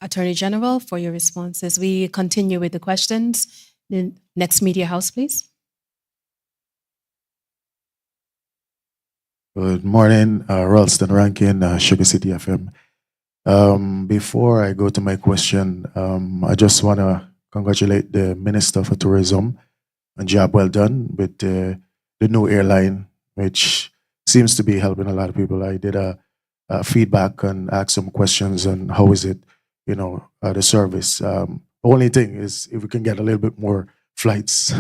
Attorney General, for your responses. We continue with the questions. The next media house, please. Good morning, Ralston Rankin, Sugar City FM. Before I go to my question, I just want to congratulate the Minister for Tourism. A job well done with the new airline, which seems to be helping a lot of people. I did a feedback and asked some questions on how is it, the service. Only thing is if we can get a little bit more flights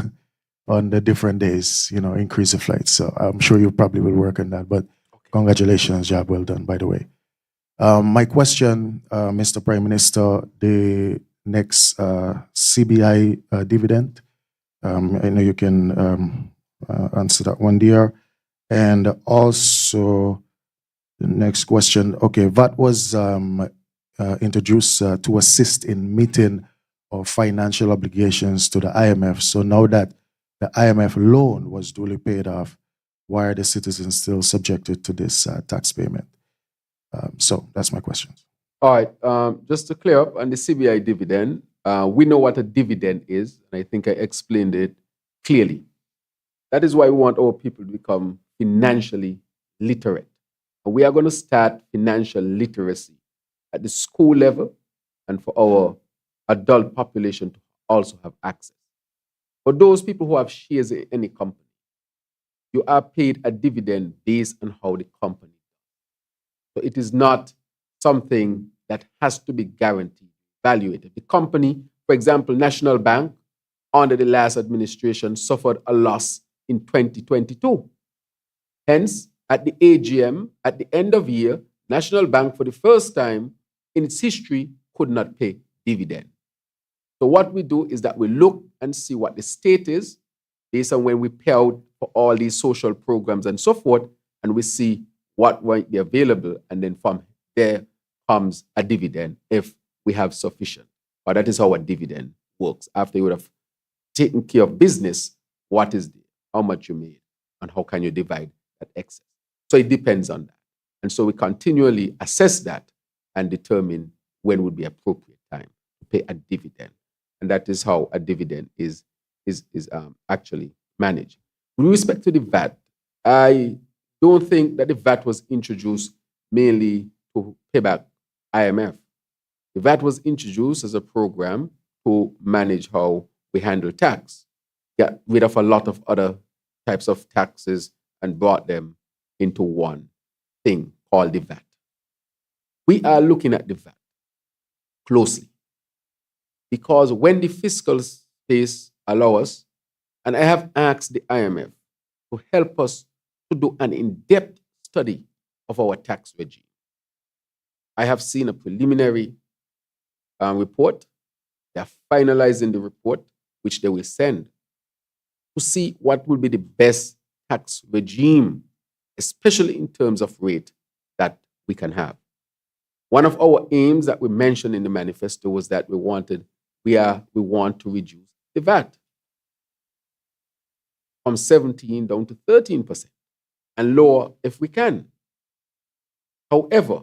on the different days, increase the flights. So I'm sure you probably will work on that. But congratulations, job well done, by the way. My question, Mr. Prime Minister, the next CBI dividend. I know you can answer that one there. And also, the next question. Okay, VAT was introduced to assist in meeting of financial obligations to the IMF. So now that the IMF loan was duly paid off, why are the citizens still subjected to this tax payment? So that's my question. All right. Just to clear up on the CBI dividend, we know what a dividend is, and I think I explained it clearly. That is why we want our people to become financially literate. And we are going to start financial literacy at the school level and for our adult population to also have access. For those people who have shares in any company, you are paid a dividend based on how the company. So it is not something that has to be guaranteed, evaluated. The company, for example, National Bank, under the last administration, suffered a loss in 2022. Hence, at the AGM, at the end of year, National Bank, for the first time in its history, could not pay dividend. So what we do is that we look and see what the state is based on when we pay out for all these social programs and so forth, and we see what might be available, and then from there comes a dividend if we have sufficient. But that is how a dividend works. After you would have taken care of business, what is there, how much you made, and how can you divide that excess. So it depends on that. And so we continually assess that and determine when would be appropriate time to pay a dividend. And that is how a dividend is actually managed. With respect to the VAT, I don't think that the VAT was introduced mainly to pay back IMF. The VAT was introduced as a program to manage how we handle tax, get rid of a lot of other types of taxes and brought them into one thing called the VAT. We are looking at the VAT closely because when the fiscal space allows us, and I have asked the IMF to help us to do an in-depth study of our tax regime. I have seen a preliminary report. They are finalizing the report, which they will send to see what will be the best tax regime, especially in terms of rate that we can have. One of our aims that we mentioned in the manifesto was that we want to reduce the VAT from 17 down to 13% and lower if we can. However,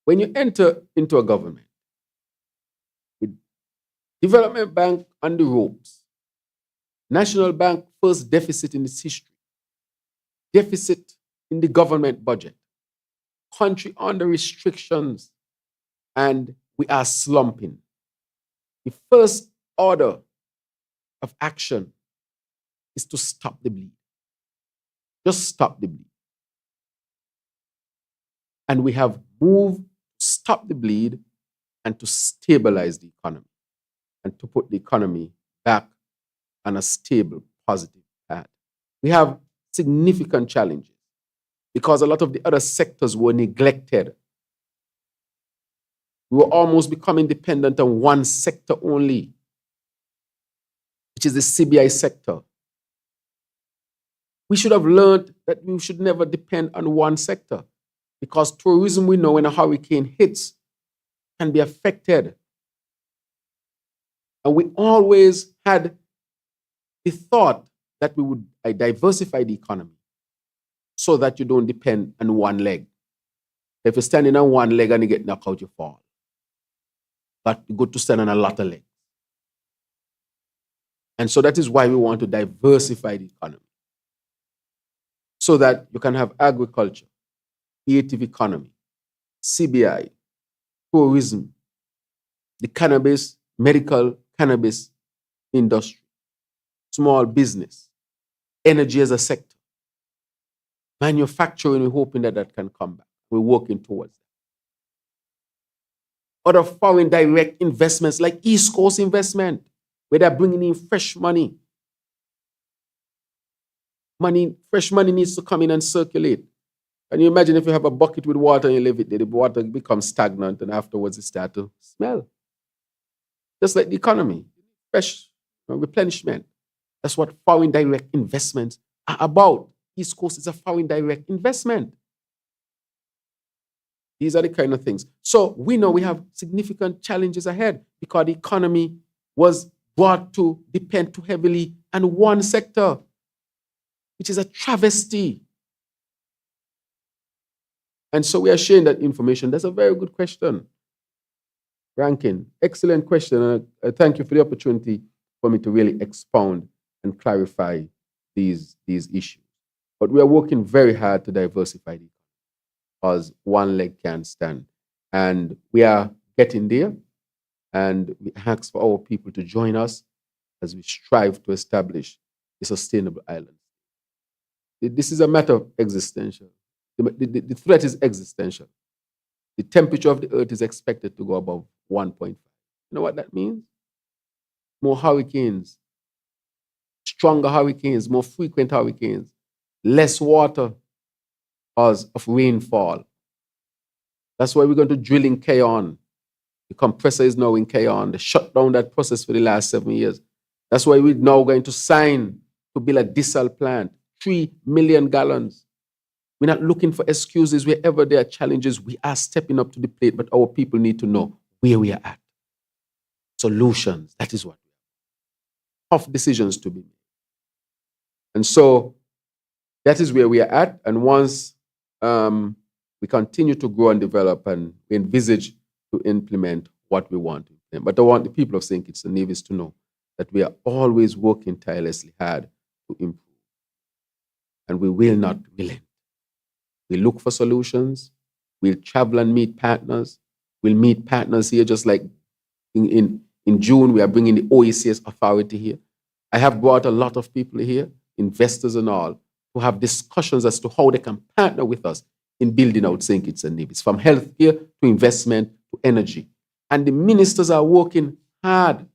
when you enter into a government with Development Bank on the ropes, National Bank first deficit in its history, deficit in the government budget, country under restrictions, and we are slumping. The first order of action is to stop the bleed. Just stop the bleed. And we have moved to stop the bleed and to stabilize the economy and to put the economy back on a stable, positive path. We have significant challenges because a lot of the other sectors were neglected. We were almost becoming dependent on one sector only, which is the CBI sector. We should have learned that we should never depend on one sector because tourism, we know when a hurricane hits, can be affected. And we always had the thought that we would diversify the economy so that you don't depend on one leg. If you're standing on one leg and you get knocked out, you fall. But you good to stand on a lot of legs. And so that is why we want to diversify the economy. so that you can have agriculture, creative economy, CBI, tourism, the cannabis, medical cannabis industry, small business, energy as a sector, manufacturing. We're hoping that that can come back. We're working towards that. Other foreign direct investments like East Coast investment, where they're bringing in fresh money. Fresh money needs to come in and circulate. Can you imagine if you have a bucket with water and you leave it there, the water becomes stagnant and afterwards it starts to smell? Just like the economy, fresh replenishment. That's what foreign direct investments are about. East Coast is a foreign direct investment. These are the kind of things. So we know we have significant challenges ahead because the economy was brought to depend too heavily on one sector, which is a travesty. And so we are sharing that information. That's a very good question, Rankin. Excellent question. And I thank you for the opportunity for me to really expound and clarify these issues. But we are working very hard to diversify the economy because one leg can't stand. And we are getting there. And we ask for our people to join us as we strive to establish a sustainable island. This is a matter of existential. The threat is existential. The temperature of the earth is expected to go above 1.5. You know what that means? More hurricanes, stronger hurricanes, more frequent hurricanes, less water because of rainfall. That's why we're going to drill in Keon. The compressor is now in Keon. They shut down that process for the last 7 years. That's why we're now going to sign to build a desal plant, 3 million gallons. We're not looking for excuses. Wherever there are challenges, we are stepping up to the plate, but our people need to know where we are at. Solutions, that is what. Tough decisions to be made. And so that is where we are at. And once we continue to grow and develop and we envisage to implement what we want to implement. But I want the people of St. Kitts and Nevis to know that we are always working tirelessly hard to improve. And we will not relent. We look for solutions. We'll travel and meet partners. We'll meet partners here, just like in June, we are bringing the OECS authority here. I have brought a lot of people here, investors and all, to have discussions as to how they can partner with us in building out St. Kitts and Nevis, from healthcare to investment to energy. And the ministers are working hard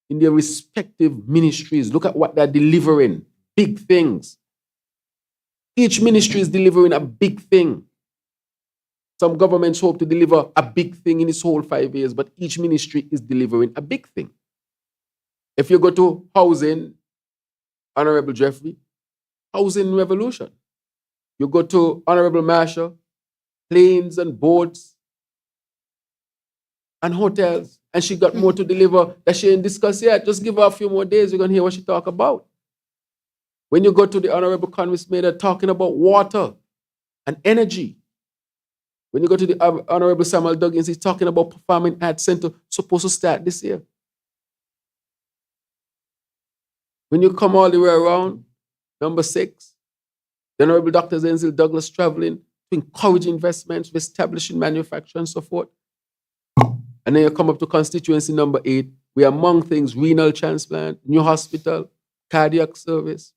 in their respective ministries. Look at what they're delivering, big things. Each ministry is delivering a big thing. Some governments hope to deliver a big thing in its whole 5 years, but each ministry is delivering a big thing. If you go to housing, Honorable Jeffrey, housing revolution. You go to Honorable Marshall, planes and boats and hotels, and she got more to deliver that she didn't discuss yet. Just give her a few more days, you're going to hear what she talk about. When you go to the Honorable Congress Mayor, talking about water and energy. When you go to the Honorable Samuel Duggins, he's talking about Performing Arts Center, supposed to start this year. When you come all the way around, number 6, the Honorable Dr. Zenzil Douglas traveling to encourage investments, establishing manufacturing and so forth. And then you come up to constituency number 8, where among things, renal transplant, new hospital, cardiac service,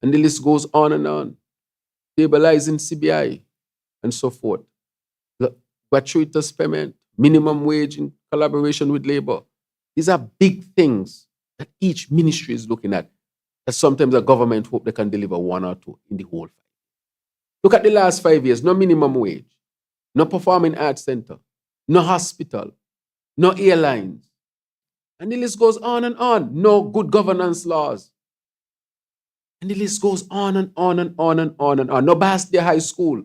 and the list goes on and on. Stabilizing CBI and so forth. Gratuitous payment, minimum wage in collaboration with labor. These are big things that each ministry is looking at. That sometimes a government hope they can deliver 1 or 2 in the whole 5. Look at the last 5 years, no minimum wage, no performing arts center, no hospital, no airlines. And the list goes on and on. No good governance laws. And the list goes on and on and on and on and on. No Bastia High School.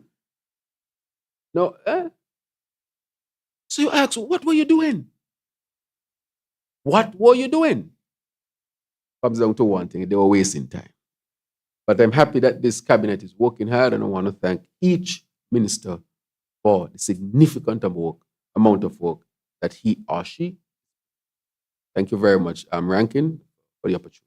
No, So you ask, what were you doing? What were you doing? Comes down to one thing, they were wasting time. But I'm happy that this cabinet is working hard, and I want to thank each minister for the significant amount of work that he or she. Thank you very much, Rankin, for the opportunity.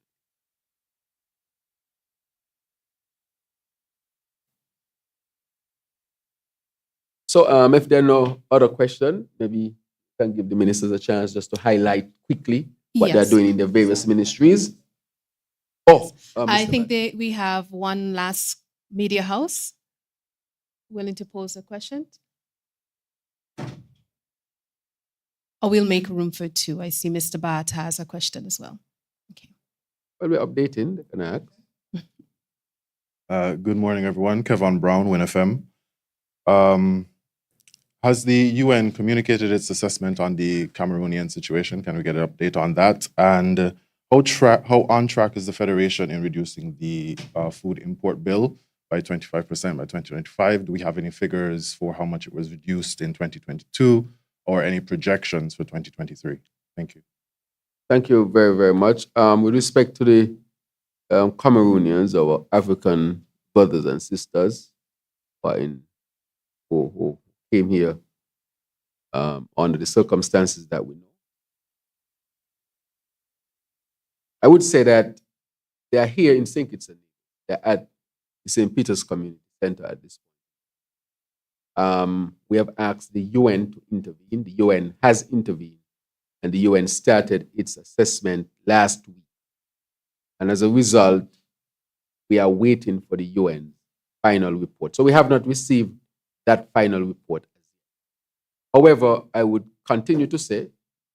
So if there are no other questions, maybe you can give the ministers a chance just to highlight quickly what they're Yes. doing in their various ministries. Oh, I Mr. think Matt. we have one last media house willing to pose a question. Or we'll make room for two. I see Mr. Bart has a question as well. Okay. Well, we're updating. They can ask. Good morning, everyone. Kevin Brown, WinFM. Has the UN communicated its assessment on the Cameroonian situation? Can we get an update on that? And how on track is the Federation in reducing the food import bill by 25% by 2025? Do we have any figures for how much it was reduced in 2022 or any projections for 2023? Thank you. Thank you very, very much. With respect to the Cameroonians, our African brothers and sisters who came here under the circumstances that we know, I would say that they are here in St. Kitts. They're at the St. Peter's Community Center at this point. We have asked the UN to intervene. The UN has intervened, and the UN started its assessment last week. And as a result, we are waiting for the UN final report. So we have not received that final report. However, I would continue to say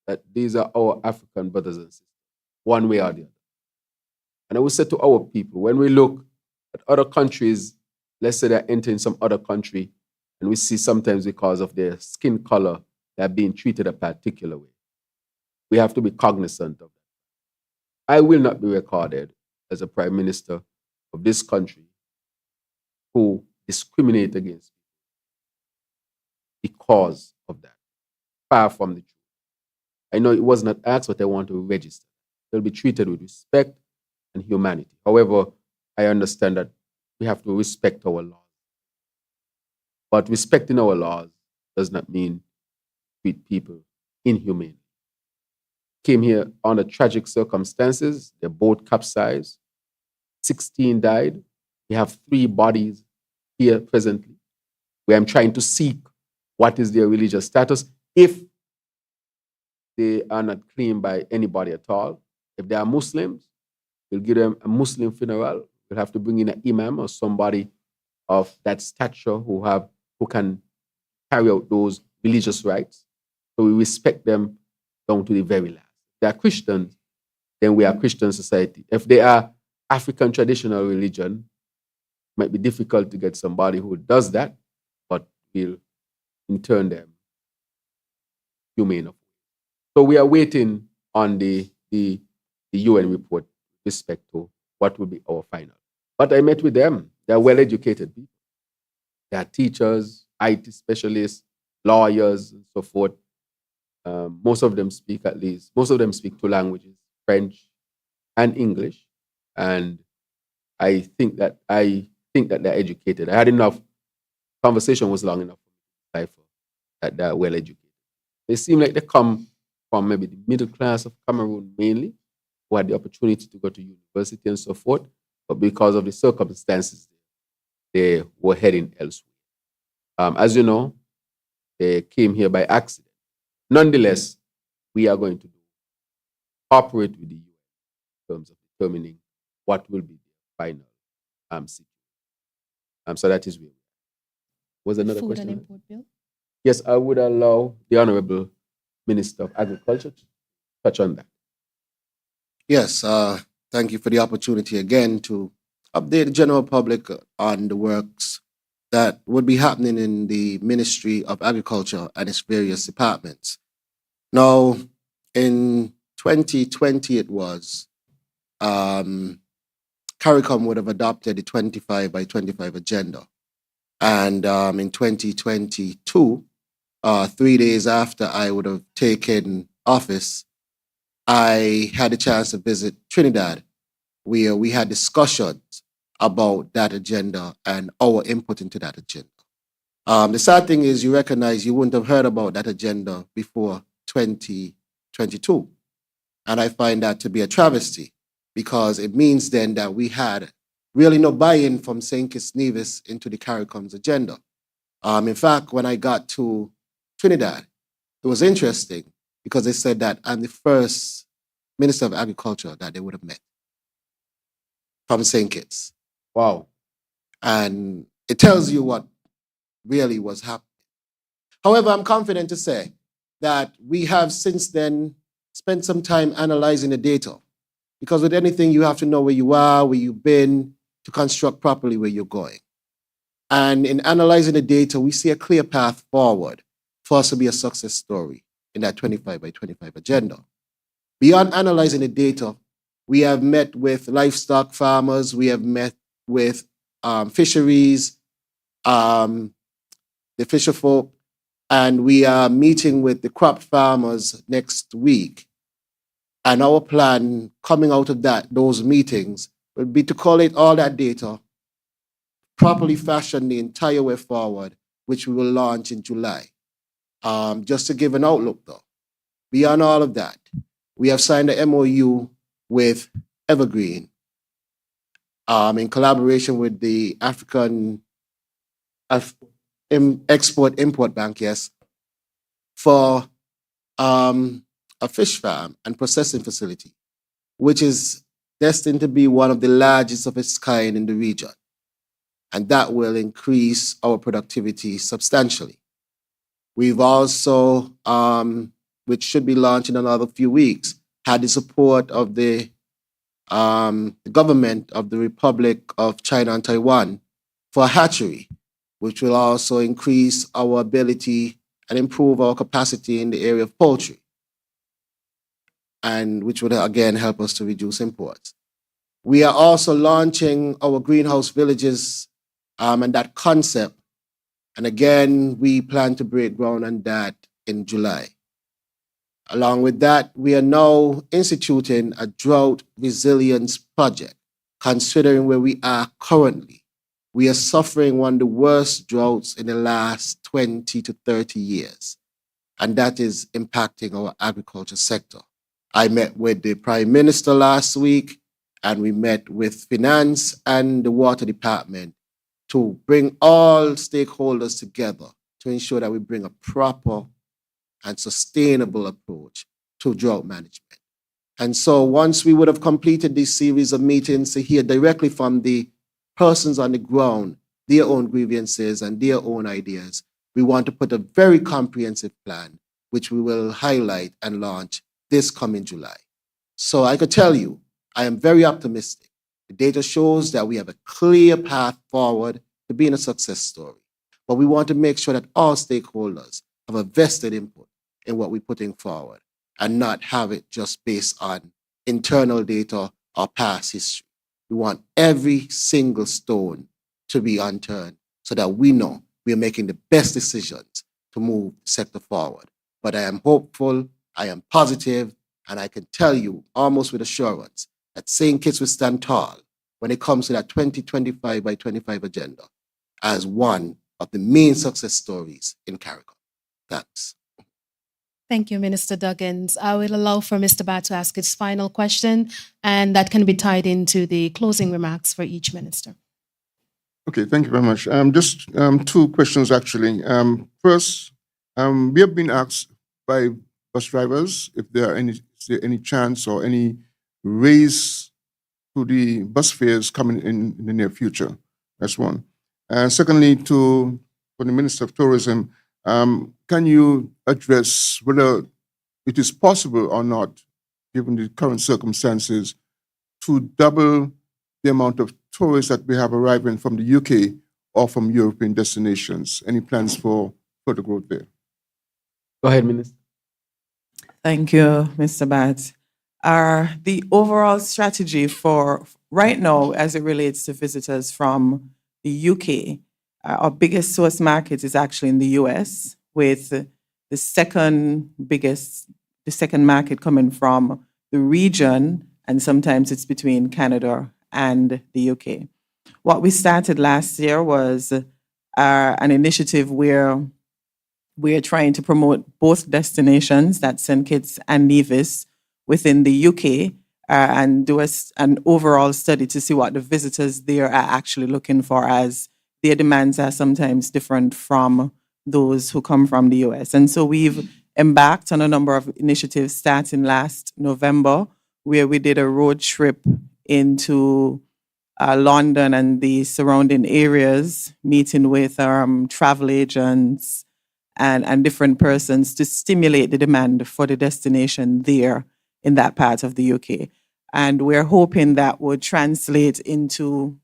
that these are our African brothers and sisters, one way or the other. And I would say to our people, when we look at other countries, let's say they're entering some other country, and we see sometimes because of their skin color, they're being treated a particular way. We have to be cognizant of that. I will not be recorded as a prime minister of this country who discriminate against people because of that. Far from the truth. I know it was not asked, but I want to register. They'll be treated with respect and humanity. However, I understand that we have to respect our laws. But respecting our laws does not mean treat people inhumanely. Came here under tragic circumstances. Their boat capsized. 16 died. We have 3 bodies here presently, where I'm trying to seek what is their religious status. If they are not claimed by anybody at all, if they are Muslims, we'll give them a Muslim funeral. We'll have to bring in an imam or somebody of that stature who can carry out those religious rites. So we respect them down to the very last. If they are Christians, then we are Christian society. If they are African traditional religion, it might be difficult to get somebody who does that, but we'll intern them humane. So we are waiting on the UN report with respect to what will be our final. But I met with them. They are well-educated people. They are teachers, IT specialists, lawyers, and so forth. Most of them speak 2 languages, French and English. And I think that they're educated. I had enough, conversation was long enough for me to decipher that they're well-educated. They seem like they come from maybe the middle class of Cameroon mainly, who had the opportunity to go to university and so forth, but because of the circumstances, they were heading elsewhere. As you know, they came here by accident. Nonetheless, we are going to cooperate with the UN in terms of determining what will be the final situation. So that is where we are. Was another Food question? and import bill? Yes, I would allow the Honorable Minister of Agriculture to touch on that. Yes, thank you for the opportunity again to update the general public on the works that would be happening in the Ministry of Agriculture and its various departments. Now, in 2020 it was, CARICOM would have adopted the 25 by 25 agenda. And in 2022, 3 days after I would have taken office, I had a chance to visit Trinidad, where we had discussions about that agenda and our input into that agenda. The sad thing is, you recognize you wouldn't have heard about that agenda before 2022. And I find that to be a travesty, because it means then that we had really no buy-in from St. Kitts Nevis into the CARICOM's agenda. In fact, when I got to Trinidad, it was interesting because they said that I'm the first Minister of Agriculture that they would have met from St. Kitts. Wow. And it tells you what really was happening. However, I'm confident to say that we have since then spent some time analyzing the data. Because with anything, you have to know where you are, where you've been, to construct properly where you're going. And in analyzing the data, we see a clear path forward for us to be a success story in that 25 by 25 agenda. Beyond analyzing the data, we have met with livestock farmers, we have met with fisheries, the fisher folk, and we are meeting with the crop farmers next week. And our plan coming out of those meetings will be to collate all that data, properly fashion the entire way forward, which we will launch in July. Just to give an outlook though, beyond all of that, we have signed an MOU with Evergreen in collaboration with the African Export-Import Bank, yes, for a fish farm and processing facility, which is destined to be one of the largest of its kind in the region. And that will increase our productivity substantially. We've also, which should be launched in another few weeks, had the support of the government of the Republic of China and Taiwan for a hatchery, which will also increase our ability and improve our capacity in the area of poultry, and which would again help us to reduce imports. We are also launching our greenhouse villages and that concept. And again, we plan to break ground on that in July. Along with that, we are now instituting a drought resilience project, considering where we are currently. We are suffering one of the worst droughts in the last 20 to 30 years, and that is impacting our agriculture sector. I met with the Prime Minister last week, and we met with Finance and the Water Department to bring all stakeholders together to ensure that we bring a proper and sustainable approach to drought management. And so once we would have completed this series of meetings to hear directly from the persons on the ground, their own grievances and their own ideas, we want to put a very comprehensive plan, which we will highlight and launch this coming July. So I could tell you, I am very optimistic. The data shows that we have a clear path forward to being a success story. But we want to make sure that all stakeholders have a vested input in what we're putting forward and not have it just based on internal data or past history. We want every single stone to be unturned so that we know we are making the best decisions to move the sector forward. But I am hopeful, I am positive, and I can tell you almost with assurance that St. Kitts will stand tall when it comes to that 2025 by 25 agenda as one of the main success stories in CARICOM. Thanks. Thank you, Minister Duggins. I will allow for Mr. Batt to ask his final question, and that can be tied into the closing remarks for each minister. Okay, thank you very much. Just two questions, actually. First, we have been asked by bus drivers if is there any chance or any raise to the bus fares coming in the near future. That's one. Secondly, for the Minister of Tourism, can you address whether it is possible or not, given the current circumstances, to double the amount of tourists that we have arriving from the UK or from European destinations? Any plans for further growth there? Go ahead, Minister. Thank you, Mr. Batt. The overall strategy for right now, as it relates to visitors from the UK, our biggest source market is actually in the US, with the second market coming from the region, and sometimes it's between Canada and the UK. What we started last year was an initiative where we're trying to promote both destinations, that's St. Kitts and Nevis, within the UK, and do an overall study to see what the visitors there are actually looking for as their demands are sometimes different from those who come from the US. And so we've embarked on a number of initiatives starting last November, where we did a road trip into London and the surrounding areas, meeting with travel agents and different persons to stimulate the demand for the destination there in that part of the UK. And we're hoping that would translate into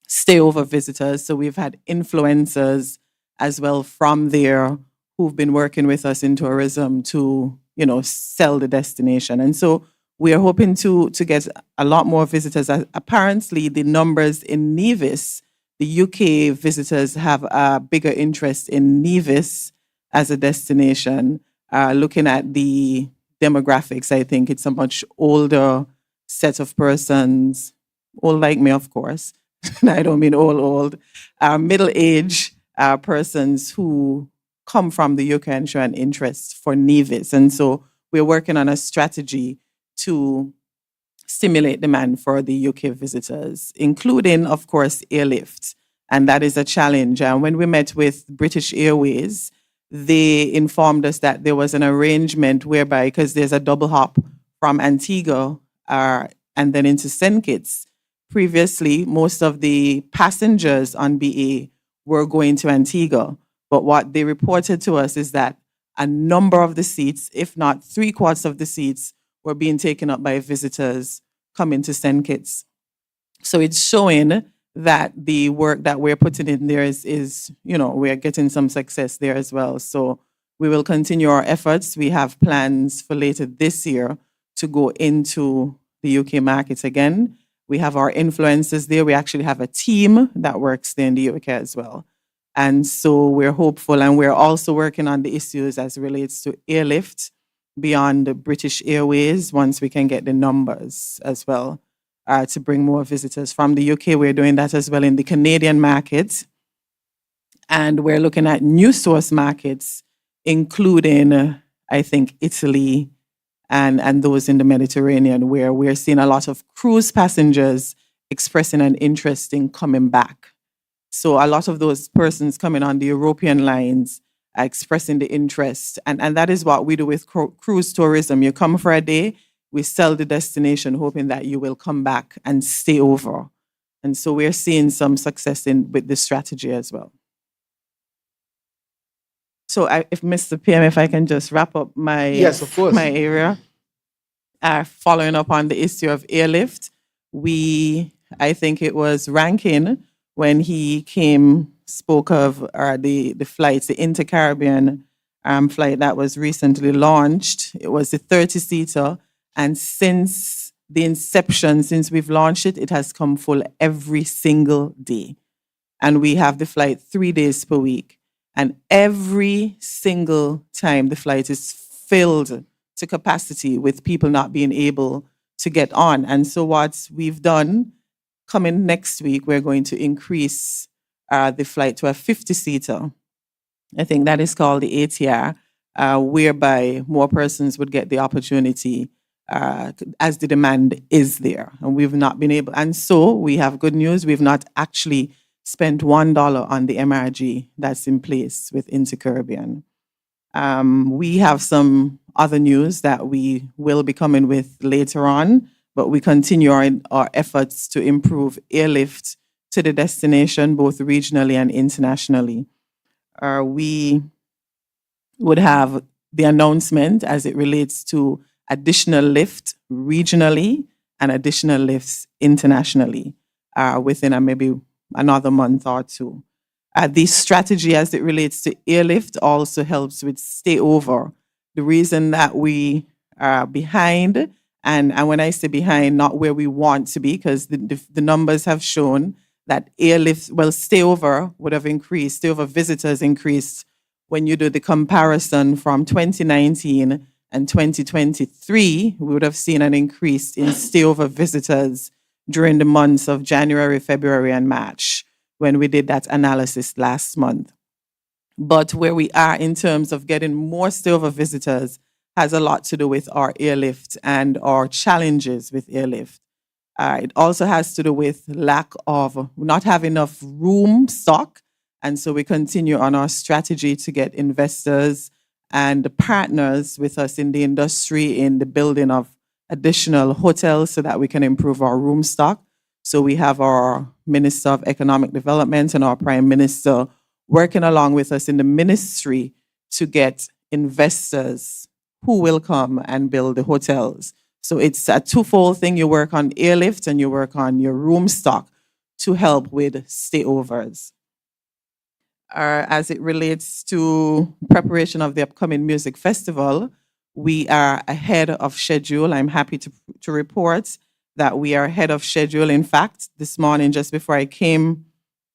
stayover visitors. So we've had influencers as well from there who've been working with us in tourism to, sell the destination. And so we're hoping to get a lot more visitors. Apparently, the numbers in Nevis, the UK visitors have a bigger interest in Nevis as a destination. Looking at the demographics, I think it's a much older set of persons, old like me, of course. I don't mean old, middle-aged persons who come from the UK and show an interest for Nevis. And so we're working on a strategy to stimulate demand for the UK visitors, including, of course, airlift. And that is a challenge. And when we met with British Airways, they informed us that there was an arrangement whereby, because there's a double hop from Antigua and then into St. Kitts, previously, most of the passengers on BA were going to Antigua. But what they reported to us is that a number of the seats, if not 3/4 of the seats, were being taken up by visitors coming to St. Kitts. So it's showing that the work that we're putting in there is we're getting some success there as well. So we will continue our efforts. We have plans for later this year to go into the UK markets again. We have our influencers there. We actually have a team that works there in the UK as well. And so we're hopeful, and we're also working on the issues as it relates to airlift beyond the British Airways once we can get the numbers as well to bring more visitors from the UK. We're doing that as well in the Canadian market. And we're looking at new source markets, including, I think, Italy and those in the Mediterranean, where we're seeing a lot of cruise passengers expressing an interest in coming back. So a lot of those persons coming on the European lines are expressing the interest. And that is what we do with cruise tourism. You come for a day, we sell the destination, hoping that you will come back and stay over. And so we're seeing some success with this strategy as well. So if Mr. PM, if I can just wrap up my, Yes, of course. my area, following up on the issue of airlift, I think it was Rankin when he spoke of the flights, the Inter-Caribbean flight that was recently launched. It was the 30-seater, and since the inception, since we've launched it, it has come full every single day. And we have the flight 3 days per week. And every single time the flight is filled to capacity with people not being able to get on. And so what we've done, coming next week, we're going to increase the flight to a 50-seater. I think that is called the ATR, whereby more persons would get the opportunity as the demand is there. And we've not been able, and so we have good news. We've not actually spent $1 on the MRG that's in place with Inter-Caribbean. We have some other news that we will be coming with later on, but we continue our efforts to improve airlift to the destination, both regionally and internationally. We would have the announcement as it relates to additional lift regionally and additional lifts internationally within maybe another month or two. The strategy as it relates to airlift also helps with stay over. The reason that we are behind, and when I say behind, not where we want to be, because the numbers have shown that airlift, stay over would have increased, stay over visitors increased when you do the comparison from 2019 and 2023, we would have seen an increase in stay over visitors during the months of January, February, and March when we did that analysis last month. But where we are in terms of getting more stay over visitors has a lot to do with our airlift and our challenges with airlift. It also has to do with lack of not have enough room stock. And so we continue on our strategy to get investors and partners with us in the industry in the building of additional hotels so that we can improve our room stock. So we have our Minister of Economic Development and our Prime Minister working along with us in the ministry to get investors who will come and build the hotels. So it's a twofold thing. You work on airlift and you work on your room stock to help with stayovers. As it relates to preparation of the upcoming music festival, we are ahead of schedule. I'm happy to report that we are ahead of schedule. In fact, this morning, just before I came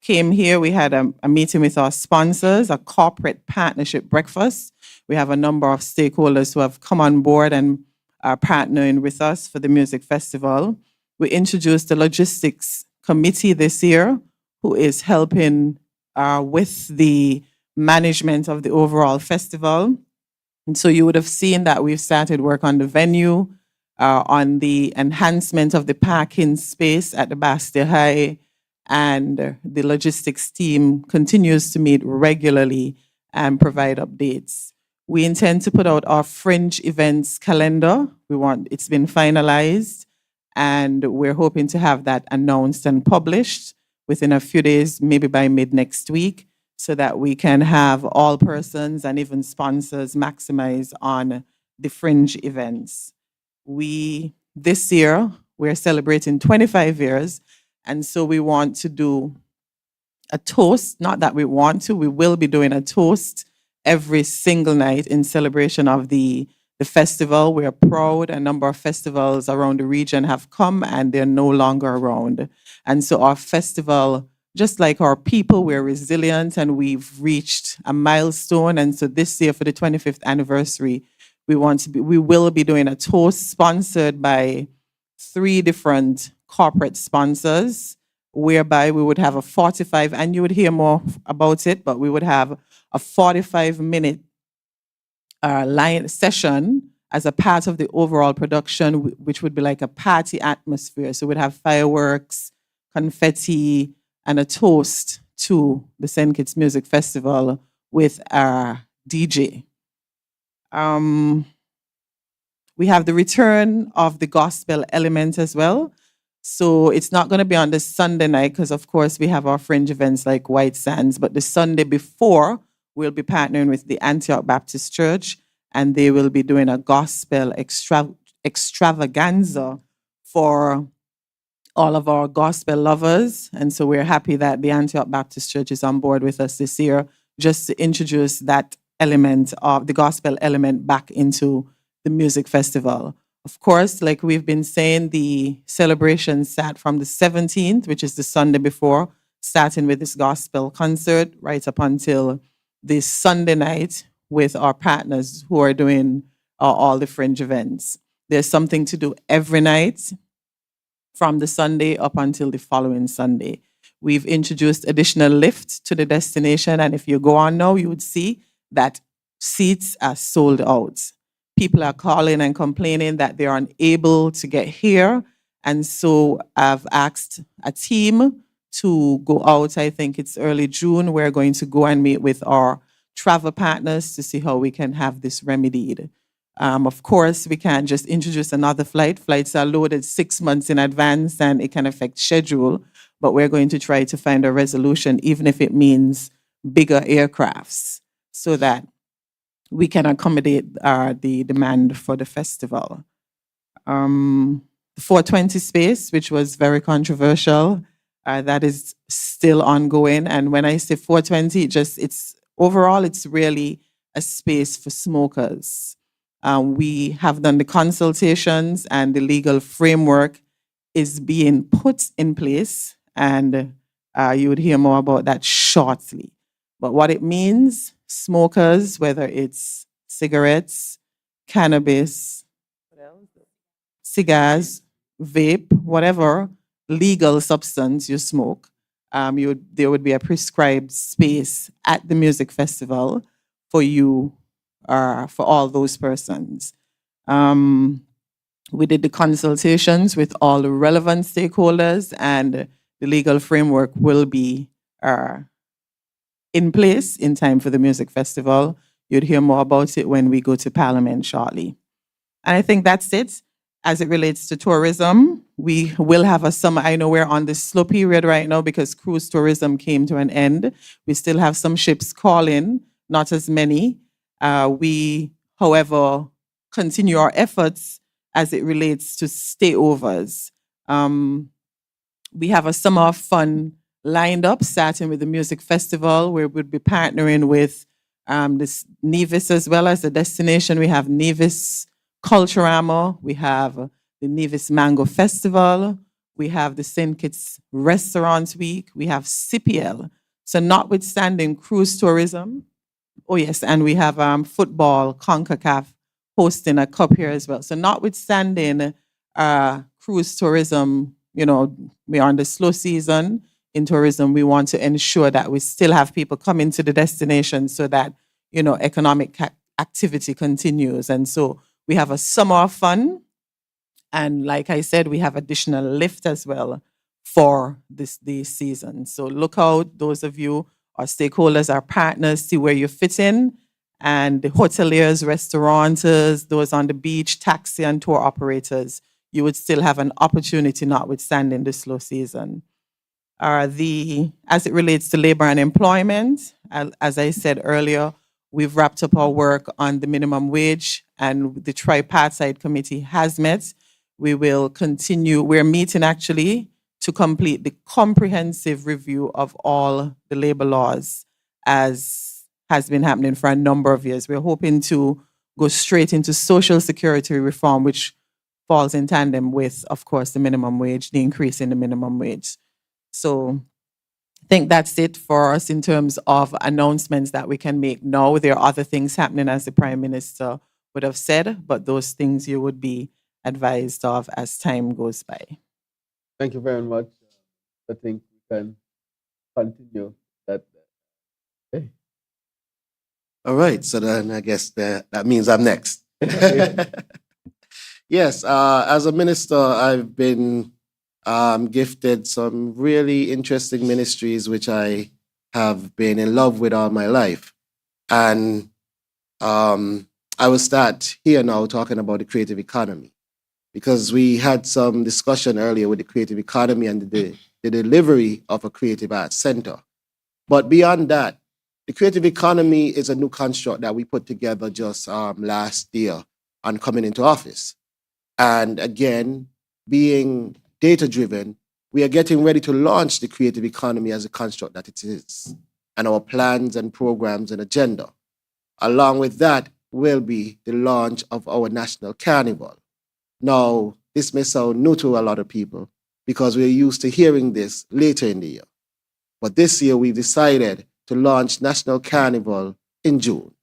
here, we had a meeting with our sponsors, a corporate partnership breakfast. We have a number of stakeholders who have come on board and are partnering with us for the music festival. We introduced the logistics committee this year, who is helping with the management of the overall festival. And so you would have seen that we've started work on the venue, on the enhancement of the parking space at the Bastille High, and the logistics team continues to meet regularly and provide updates. We intend to put out our fringe events calendar. It's been finalized, and we're hoping to have that announced and published within a few days, maybe by mid next week, so that we can have all persons and even sponsors maximize on the fringe events. This year, we're celebrating 25 years, and so we want to do a toast. Not that we want to, we will be doing a toast every single night in celebration of the festival. We are proud a number of festivals around the region have come and they're no longer around. And so our festival, just like our people, we're resilient and we've reached a milestone. And so this year for the 25th anniversary, we will be doing a toast sponsored by 3 different corporate sponsors, whereby we would have a 45, and you would hear more about it, but we would have a 45-minute line session as a part of the overall production, which would be like a party atmosphere. So we'd have fireworks, confetti, and a toast to the St. Kitts Music Festival with our DJ. We have the return of the gospel element as well. So it's not going to be on the Sunday night because, of course, we have our fringe events like White Sands, but the Sunday before, we'll be partnering with the Antioch Baptist Church, and they will be doing a gospel extravaganza for all of our gospel lovers. And so we're happy that the Antioch Baptist Church is on board with us this year, just to introduce that element of the gospel element back into the music festival. Of course, like we've been saying, the celebration start from the 17th, which is the Sunday before, starting with this gospel concert right up until this Sunday night with our partners who are doing all the fringe events. There's something to do every night from the Sunday up until the following Sunday. We've introduced additional lifts to the destination, and if you go on now, you would see that seats are sold out. People are calling and complaining that they're unable to get here, and so I've asked a team to go out. I think it's early June. We're going to go and meet with our travel partners to see how we can have this remedied. Of course, we can't just introduce another flight. Flights are loaded 6 months in advance and it can affect schedule, but we're going to try to find a resolution, even if it means bigger aircrafts, so that we can accommodate the demand for the festival. The 420 space, which was very controversial, that is still ongoing. And when I say 420, overall, it's really a space for smokers. We have done the consultations and the legal framework is being put in place, and you would hear more about that shortly. But what it means, smokers, whether it's cigarettes, cannabis, cigars, vape, whatever legal substance you smoke, there would be a prescribed space at the music festival for you, for all those persons. We did the consultations with all the relevant stakeholders, and the legal framework will be in place in time for the music festival. You'd hear more about it when we go to Parliament shortly. And I think that's it. As it relates to tourism, we will have a summer. I know we're on the slow period right now because cruise tourism came to an end. We still have some ships calling, not as many. We, however, continue our efforts as it relates to stayovers. We have a summer of fun lined up, starting with the music festival, where we'll be partnering with this Nevis as well as the destination. We have Nevis Culturama, we have the Nevis Mango Festival, we have the St. Kitts Restaurant Week, we have CPL. So notwithstanding cruise tourism, oh yes, and we have football, CONCACAF hosting a cup here as well. So notwithstanding cruise tourism, you know, we are on the slow season in tourism. We want to ensure that we still have people coming to the destination so that, you know, economic activity continues. And so we have a summer of fun. And like I said, we have additional lift as well for this season. So look out, those of you, our stakeholders, our partners, see where you fit in. And the hoteliers, restaurateurs, those on the beach, taxi and tour operators, you would still have an opportunity notwithstanding the slow season. As it relates to labor and employment, as I said earlier, we've wrapped up our work on the minimum wage and the tripartite committee has met. We will continue, we're meeting actually to complete the comprehensive review of all the labor laws as has been happening for a number of years. We're hoping to go straight into social security reform, which falls in tandem with, of course, the minimum wage, the increase in the minimum wage. So I think that's it for us in terms of announcements that we can make now. There are other things happening, as the Prime Minister would have said, but those things you would be advised of as time goes by. Thank you very much. I think we can continue that. Okay. All right, so then I guess that means I'm next. Yes, as a minister, I've been gifted some really interesting ministries which I have been in love with all my life. And I will start here now talking about the creative economy, because we had some discussion earlier with the creative economy and the delivery of a creative arts center. But beyond that, the creative economy is a new construct that we put together just last year on coming into office. And again, being data-driven, we are getting ready to launch the creative economy as a construct that it is, and our plans and programs and agenda. Along with that will be the launch of our national carnival. Now, this may sound new to a lot of people because we're used to hearing this later in the year. But this year we've decided to launch National Carnival in June,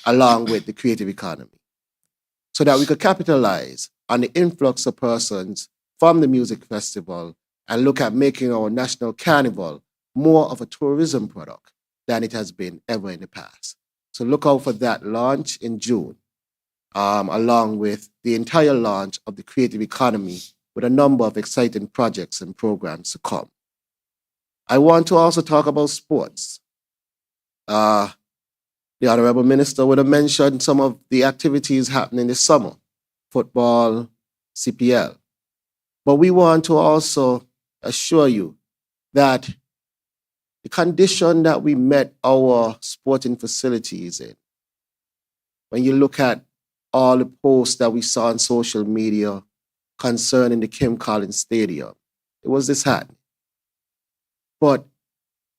along with the creative economy, so that we could capitalize on the influx of persons from the music festival and look at making our National Carnival more of a tourism product than it has been ever in the past. So look out for that launch in June, along with the entire launch of the creative economy with a number of exciting projects and programs to come. I want to also talk about sports. The Honorable Minister would have mentioned some of the activities happening this summer, football, CPL. But we want to also assure you that the condition that we met our sporting facilities in, when you look at all the posts that we saw on social media concerning the Kim Collins Stadium, it was disheartening. But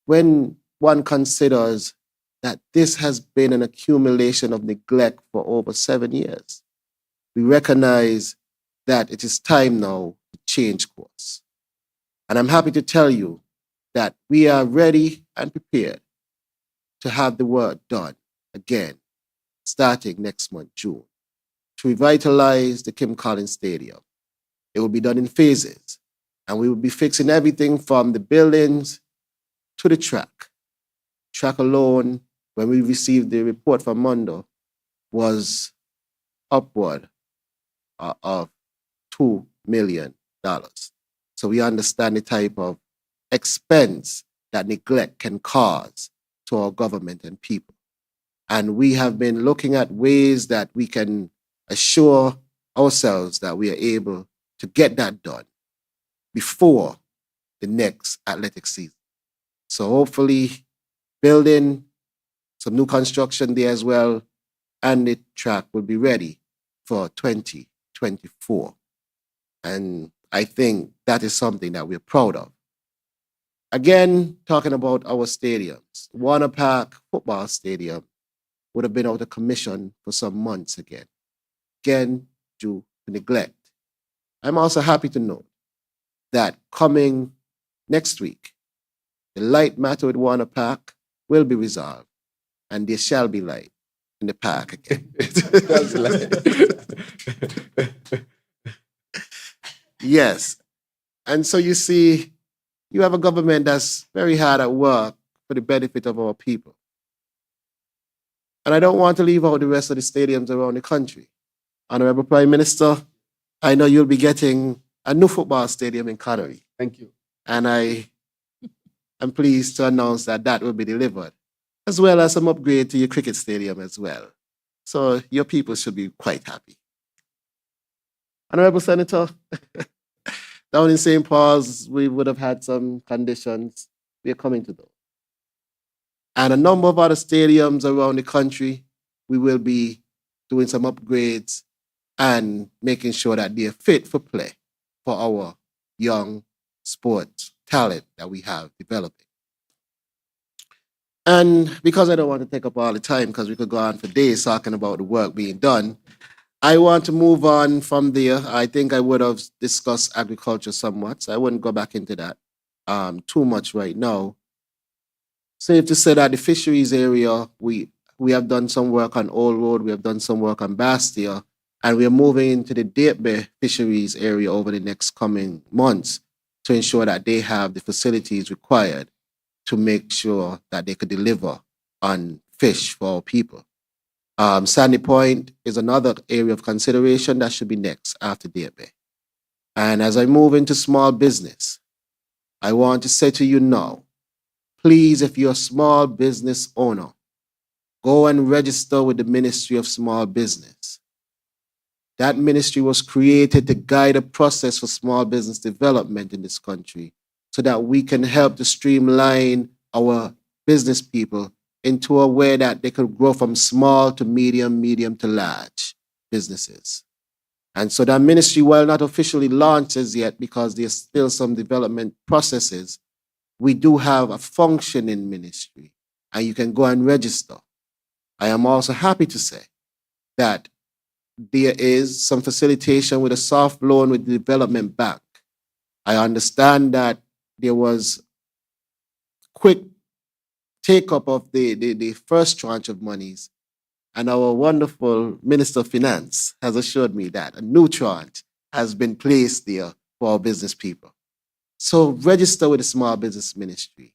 when one considers that this has been an accumulation of neglect for over 7 years, we recognize that it is time now to change course. And I'm happy to tell you that we are ready and prepared to have the work done again, starting next month, June, to revitalize the Kim Collins Stadium. It will be done in phases, and we will be fixing everything from the buildings to the track. Track alone, when we received the report from Mondo, was upward of $2 million. So we understand the type of expense that neglect can cause to our government and people. And we have been looking at ways that we can assure ourselves that we are able to get that done before the next athletic season. So hopefully building some new construction there as well, and the track will be ready for 2024. And I think that is something that we're proud of. Again, talking about our stadiums, Warner Park Football Stadium would have been out of commission for some months again due to neglect. I'm also happy to note that coming next week, the light matter at Warner Park will be resolved, and there shall be light in the park again. Yes. And so you see, you have a government that's very hard at work for the benefit of our people. And I don't want to leave out the rest of the stadiums around the country. Honorable Prime Minister, I know you'll be getting a new football stadium in Connery. Thank you. And I am pleased to announce that that will be delivered, as well as some upgrade to your cricket stadium as well. So your people should be quite happy. Honorable Senator, down in St. Paul's, we would have had some conditions. We are coming to those. And a number of other stadiums around the country, we will be doing some upgrades and making sure that they're fit for play for our young sports talent that we have developing. And because I don't want to take up all the time, because we could go on for days talking about the work being done, I want to move on from there. I think I would have discussed agriculture somewhat, so I wouldn't go back into that too much right now. Safe to say that the fisheries area, we have done some work on Old Road, we have done some work on Bastia, and we are moving into the Dateby fisheries area over the next coming months to ensure that they have the facilities required to make sure that they could deliver on fish for our people. Sandy Point is another area of consideration that should be next after Dateby. And as I move into small business, I want to say to you now, please, if you're a small business owner, go and register with the Ministry of Small Business. That ministry was created to guide a process for small business development in this country so that we can help to streamline our business people into a way that they could grow from small to medium to large businesses. And so that ministry, while not officially launched as yet because there's still some development processes, we do have a functioning ministry and you can go and register. I am also happy to say that there is some facilitation with a soft loan with the development bank. I understand that there was quick take-up of the first tranche of monies, and our wonderful Minister of Finance has assured me that a new tranche has been placed there for our business people. So register with the Small Business Ministry.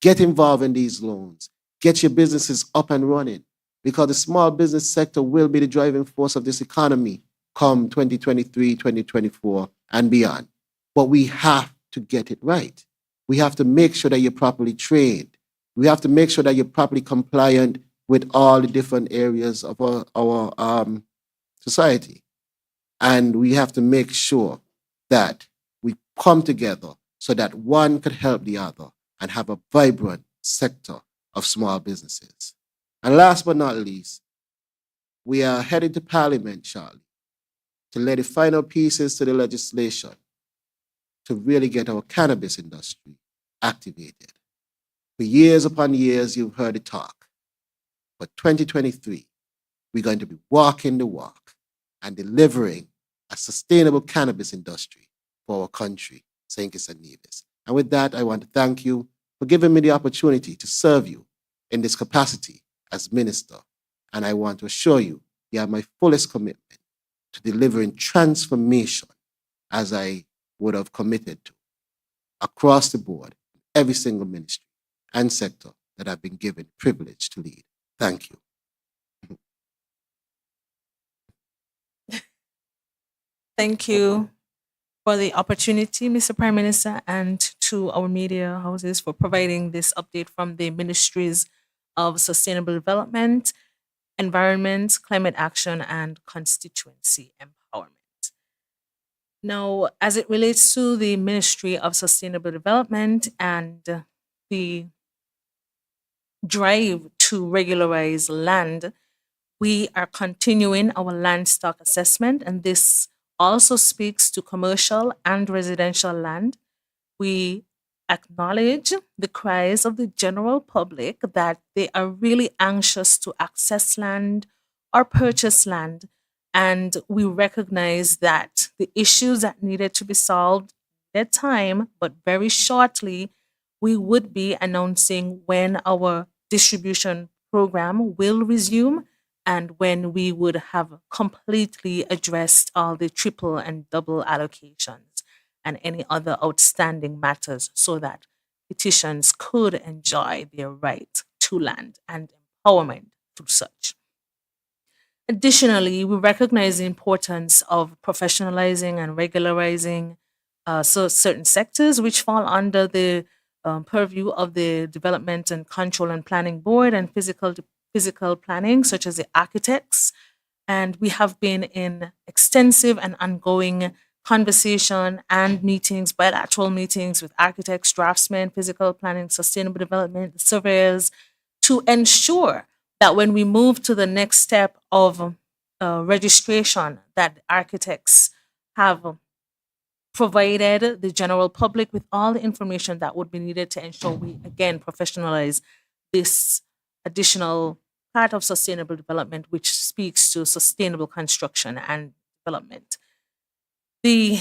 Get involved in these loans. Get your businesses up and running, because the small business sector will be the driving force of this economy come 2023, 2024, and beyond. But we have to get it right. We have to make sure that you're properly trained. We have to make sure that you're properly compliant with all the different areas of our society. And we have to make sure that we come together so that one could help the other and have a vibrant sector of small businesses. And last but not least, we are headed to Parliament shortly to lay the final pieces to the legislation to really get our cannabis industry activated. For years upon years, you've heard it talk. But 2023, we're going to be walking the walk and delivering a sustainable cannabis industry for our country, St. Kitts and Nevis. And with that, I want to thank you for giving me the opportunity to serve you in this capacity as minister. And I want to assure you, you have my fullest commitment to delivering transformation as I would have committed to across the board, every single ministry and sector that I've been given the privilege to lead. Thank you. Thank you, for the opportunity, Mr. Prime Minister, and to our media houses for providing this update from the Ministries of Sustainable Development, Environment, Climate Action, and Constituency Empowerment. Now, as it relates to the Ministry of Sustainable Development and the drive to regularize land, we are continuing our land stock assessment, and this also speaks to commercial and residential land. We acknowledge the cries of the general public that they are really anxious to access land or purchase land. And we recognize that the issues that needed to be solved at time, but very shortly, we would be announcing when our distribution program will resume and when we would have completely addressed all the triple and double allocations and any other outstanding matters so that petitions could enjoy their right to land and empowerment through such. Additionally, we recognize the importance of professionalizing and regularizing certain sectors which fall under the purview of the Development and Control and Planning Board and physical planning, such as the architects. And we have been in extensive and ongoing conversation and meetings, bilateral meetings with architects, draftsmen, physical planning, sustainable development, surveyors, to ensure that when we move to the next step of registration, that architects have provided the general public with all the information that would be needed to ensure we again professionalize this additional part of sustainable development, which speaks to sustainable construction and development. The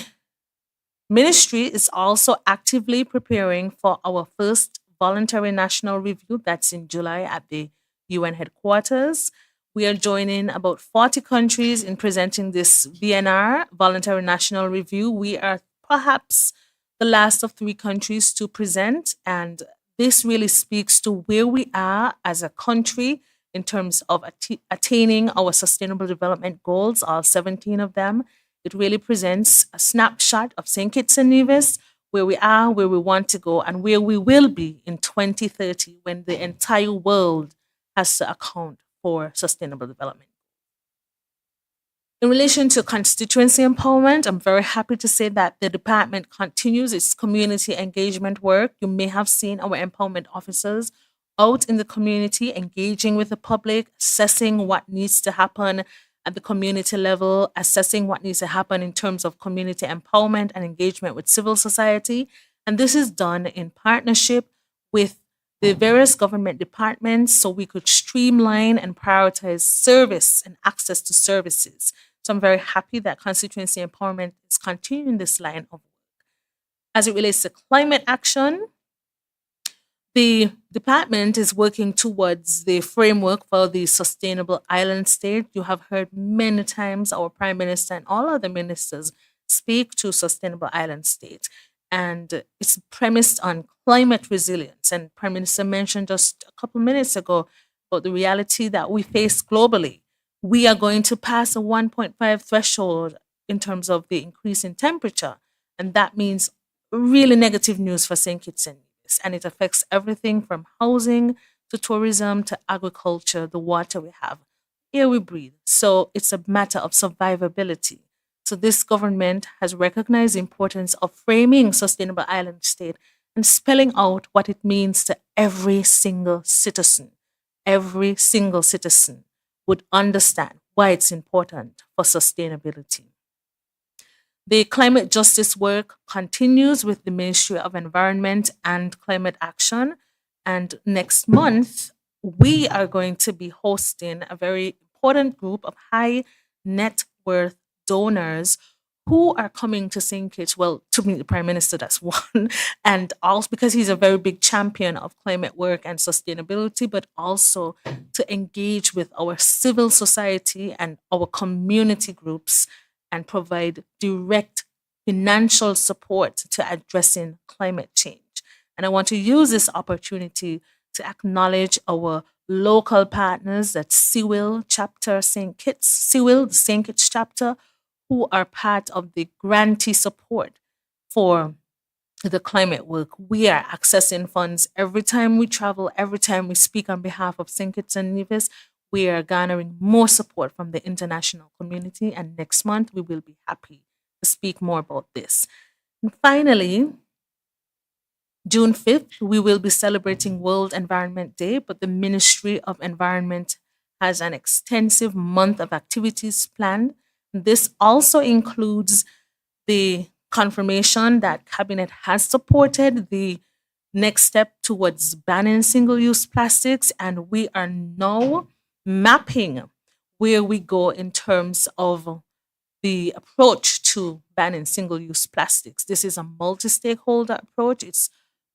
ministry is also actively preparing for our first voluntary national review that's in July at the UN headquarters. We are joining about 40 countries in presenting this VNR, Voluntary National Review. We are perhaps the last of 3 countries to present, and this really speaks to where we are as a country in terms of attaining our sustainable development goals, all 17 of them. It really presents a snapshot of St. Kitts and Nevis, where we are, where we want to go, and where we will be in 2030 when the entire world has to account for sustainable development. In relation to constituency empowerment, I'm very happy to say that the department continues its community engagement work. You may have seen our empowerment officers out in the community, engaging with the public, assessing what needs to happen at the community level, assessing what needs to happen in terms of community empowerment and engagement with civil society. And this is done in partnership with the various government departments so we could streamline and prioritize service and access to services. So I'm very happy that constituency empowerment is continuing this line of work. As it relates to climate action, the department is working towards the framework for the sustainable island state. You have heard many times our Prime Minister and all other ministers speak to sustainable island state. And it's premised on climate resilience. And Prime Minister mentioned just a couple minutes ago about the reality that we face globally. We are going to pass a 1.5 threshold in terms of the increase in temperature. And that means really negative news for St. Kitts and Nevis. And it affects everything from housing to tourism to agriculture, the water we have, air we breathe. So it's a matter of survivability. So this government has recognized the importance of framing sustainable island state and spelling out what it means to every single citizen. Every single citizen would understand why it's important for sustainability. The climate justice work continues with the Ministry of Environment and Climate Action. And next month, we are going to be hosting a very important group of high net worth donors who are coming to St. Kitts, well, to meet the Prime Minister, that's one, and also because he's a very big champion of climate work and sustainability, but also to engage with our civil society and our community groups and provide direct financial support to addressing climate change. And I want to use this opportunity to acknowledge our local partners at CIWIL chapter St. Kitts, CIWIL, the St. Kitts chapter, who are part of the grantee support for the climate work. We are accessing funds every time we travel, every time we speak on behalf of St. Kitts and Nevis. We are garnering more support from the international community, and next month we will be happy to speak more about this. And finally, June 5th, we will be celebrating World Environment Day, but the Ministry of Environment has an extensive month of activities planned. This also includes the confirmation that Cabinet has supported the next step towards banning single-use plastics, and we are now mapping where we go in terms of the approach to banning single-use plastics. This is a multi-stakeholder approach. It's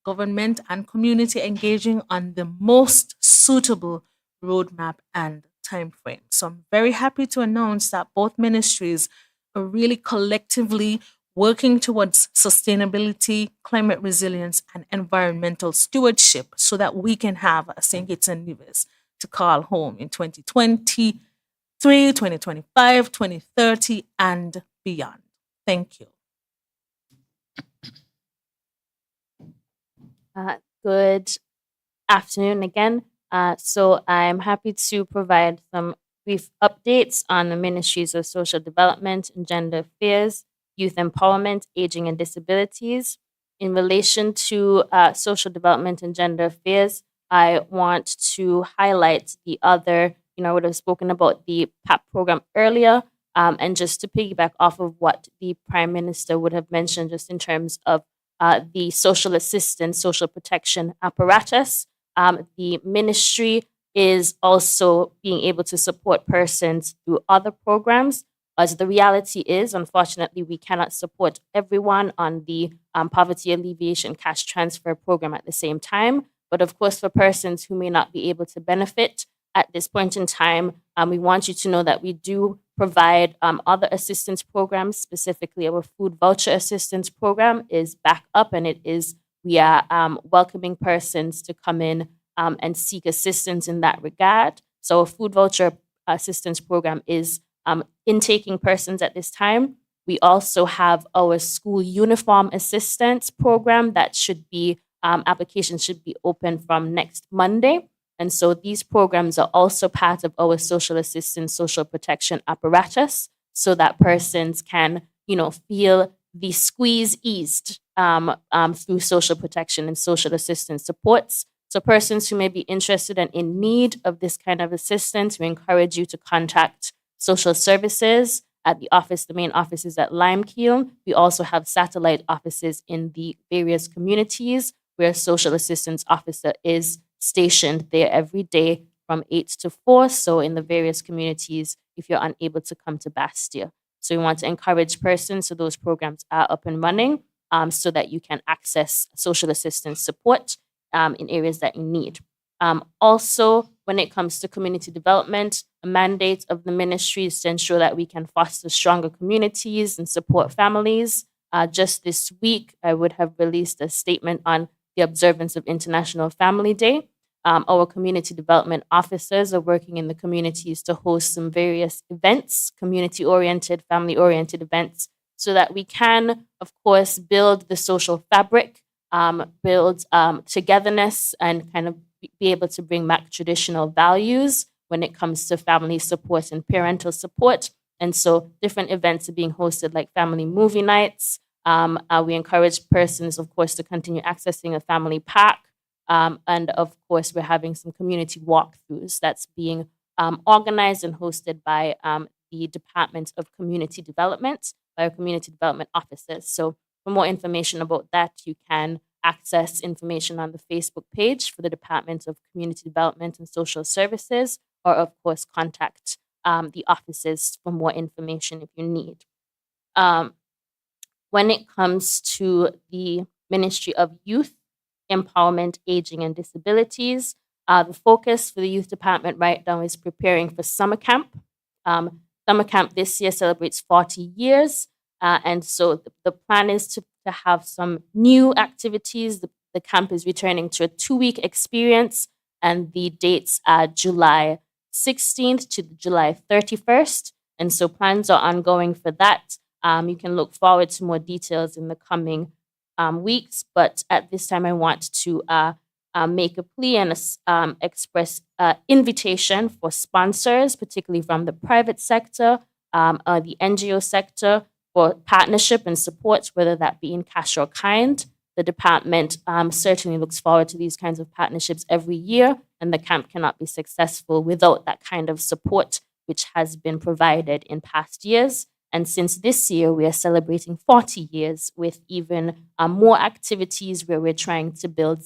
government and community engaging on the most suitable roadmap and timeframe. So I'm very happy to announce that both ministries are really collectively working towards sustainability, climate resilience, and environmental stewardship so that we can have a St. Kitts and Nevis to call home in 2023, 2025, 2030, and beyond. Thank you. Good afternoon again. So I'm happy to provide some brief updates on the Ministries of Social Development and Gender Affairs, Youth Empowerment, Aging and Disabilities. In relation to social development and gender affairs, I want to highlight the other, I would have spoken about the PAP program earlier, and just to piggyback off of what the Prime Minister would have mentioned just in terms of the social assistance, social protection apparatus. The ministry is also being able to support persons through other programs. As the reality is, unfortunately, we cannot support everyone on the poverty alleviation cash transfer program at the same time. But of course, for persons who may not be able to benefit at this point in time, we want you to know that we do provide other assistance programs. Specifically, our food voucher assistance program is back up, and we are welcoming persons to come in and seek assistance in that regard. So a food voucher assistance program is intaking persons at this time. We also have our school uniform assistance program that should be, applications should be open from next Monday. And so these programs are also part of our social assistance, social protection apparatus so that persons can, feel the squeeze eased through social protection and social assistance supports. So persons who may be interested and in need of this kind of assistance, we encourage you to contact social services at the office. The main office is at Limekeel. We also have satellite offices in the various communities where a social assistance officer is stationed there every day from 8 to 4. So in the various communities, if you're unable to come to Bastia. So we want to encourage persons so those programs are up and running so that you can access social assistance support in areas that you need. Also, when it comes to community development, a mandate of the ministry is to ensure that we can foster stronger communities and support families. Just this week, I would have released a statement on the observance of International Family Day. Our community development officers are working in the communities to host some various events, community-oriented, family-oriented events, so that we can, of course, build the social fabric, build togetherness, and kind of be able to bring back traditional values when it comes to family support and parental support. And so different events are being hosted, like family movie nights. We encourage persons, of course, to continue accessing a family park. And of course, we're having some community walkthroughs that's being organized and hosted by the Department of Community Development, by our community development officers. So for more information about that, you can access information on the Facebook page for the Department of Community Development and Social Services, or of course, contact the offices for more information if you need. When it comes to the Ministry of Youth, Empowerment, Aging and Disabilities, the focus for the Youth Department right now is preparing for summer camp. Summer camp this year celebrates 40 years. And so the plan is to have some new activities. The camp is returning to a 2-week experience, and the dates are July 16th to July 31st. And so plans are ongoing for that. You can look forward to more details in the coming weeks. But at this time, I want to make a plea and express invitation for sponsors, particularly from the private sector, the NGO sector, for partnership and support, whether that be in cash or kind. The department certainly looks forward to these kinds of partnerships every year, and the camp cannot be successful without that kind of support, which has been provided in past years. And since this year, we are celebrating 40 years with even more activities where we're trying to build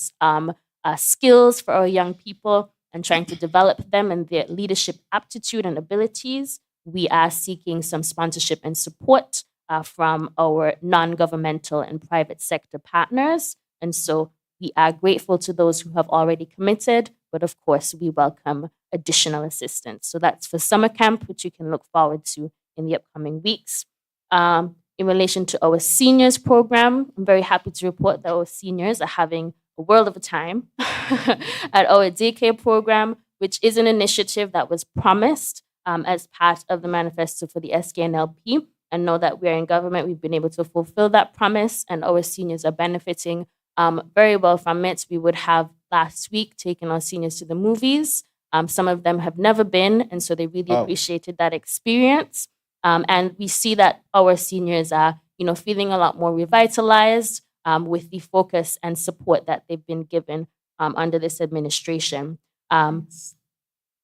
skills for our young people and trying to develop them and their leadership aptitude and abilities. We are seeking some sponsorship and support from our non-governmental and private sector partners. And so we are grateful to those who have already committed, but of course, we welcome additional assistance. So that's for summer camp, which you can look forward to in the upcoming weeks. In relation to our seniors program, I'm very happy to report that our seniors are having a world of a time at our daycare program, which is an initiative that was promised as part of the manifesto for the SKNLP. And know that we're in government, we've been able to fulfill that promise, and our seniors are benefiting very well from it. We would have last week taken our seniors to the movies. Some of them have never been, and so they really appreciated that experience. And we see that our seniors are, feeling a lot more revitalized with the focus and support that they've been given under this administration.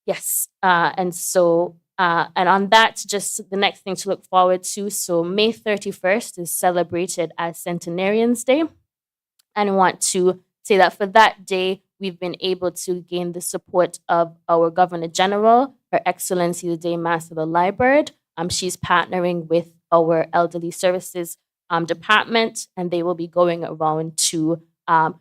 Yes, and so. And on that, just the next thing to look forward to. So May 31st is celebrated as Centenarians Day. And I want to say that for that day, we've been able to gain the support of our Governor General, Her Excellency the Dame Master Liebert. She's partnering with our Elderly Services Department, and they will be going around to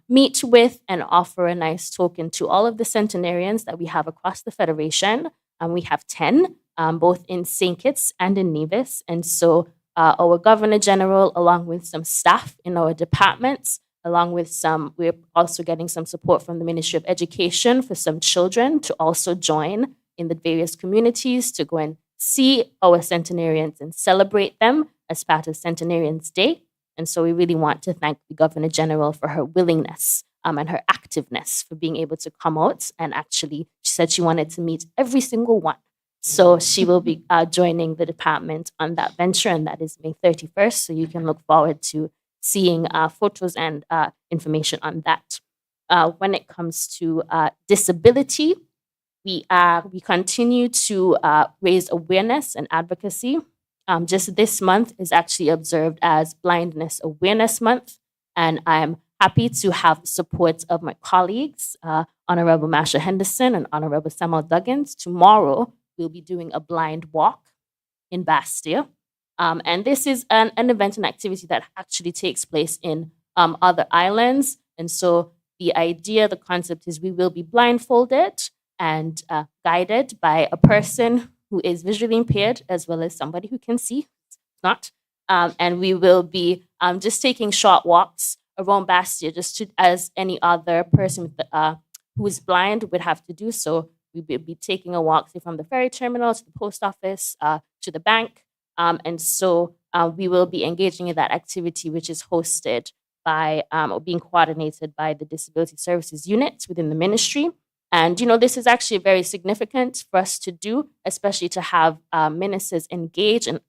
meet with and offer a nice token to all of the centenarians that we have across the Federation. We have 10. Both in St. Kitts and in Nevis. And so our Governor General, along with some staff in our departments, along with we're also getting some support from the Ministry of Education for some children to also join in the various communities to go and see our centenarians and celebrate them as part of Centenarians Day. And so we really want to thank the Governor General for her willingness and her activeness for being able to come out. And actually, she said she wanted to meet every single one. So she will be joining the department on that venture, and that is May 31st. So you can look forward to seeing photos and information on that. When it comes to disability, we continue to raise awareness and advocacy. Just this month is actually observed as Blindness Awareness Month, and I'm happy to have the support of my colleagues, Honorable Masha Henderson and Honorable Samuel Duggins. Tomorrow, we'll be doing a blind walk in Bastia. And this is an event and activity that actually takes place in other islands. And so the idea, the concept is we will be blindfolded and guided by a person who is visually impaired as well as somebody who can see, not. And we will be just taking short walks around Bastia, as any other person who is blind would have to do so. We will be taking a walk, say, from the ferry terminal to the post office, to the bank. And so we will be engaging in that activity, which is hosted by or being coordinated by the Disability Services Unit within the ministry. And, this is actually very significant for us to do, especially to have ministers engage and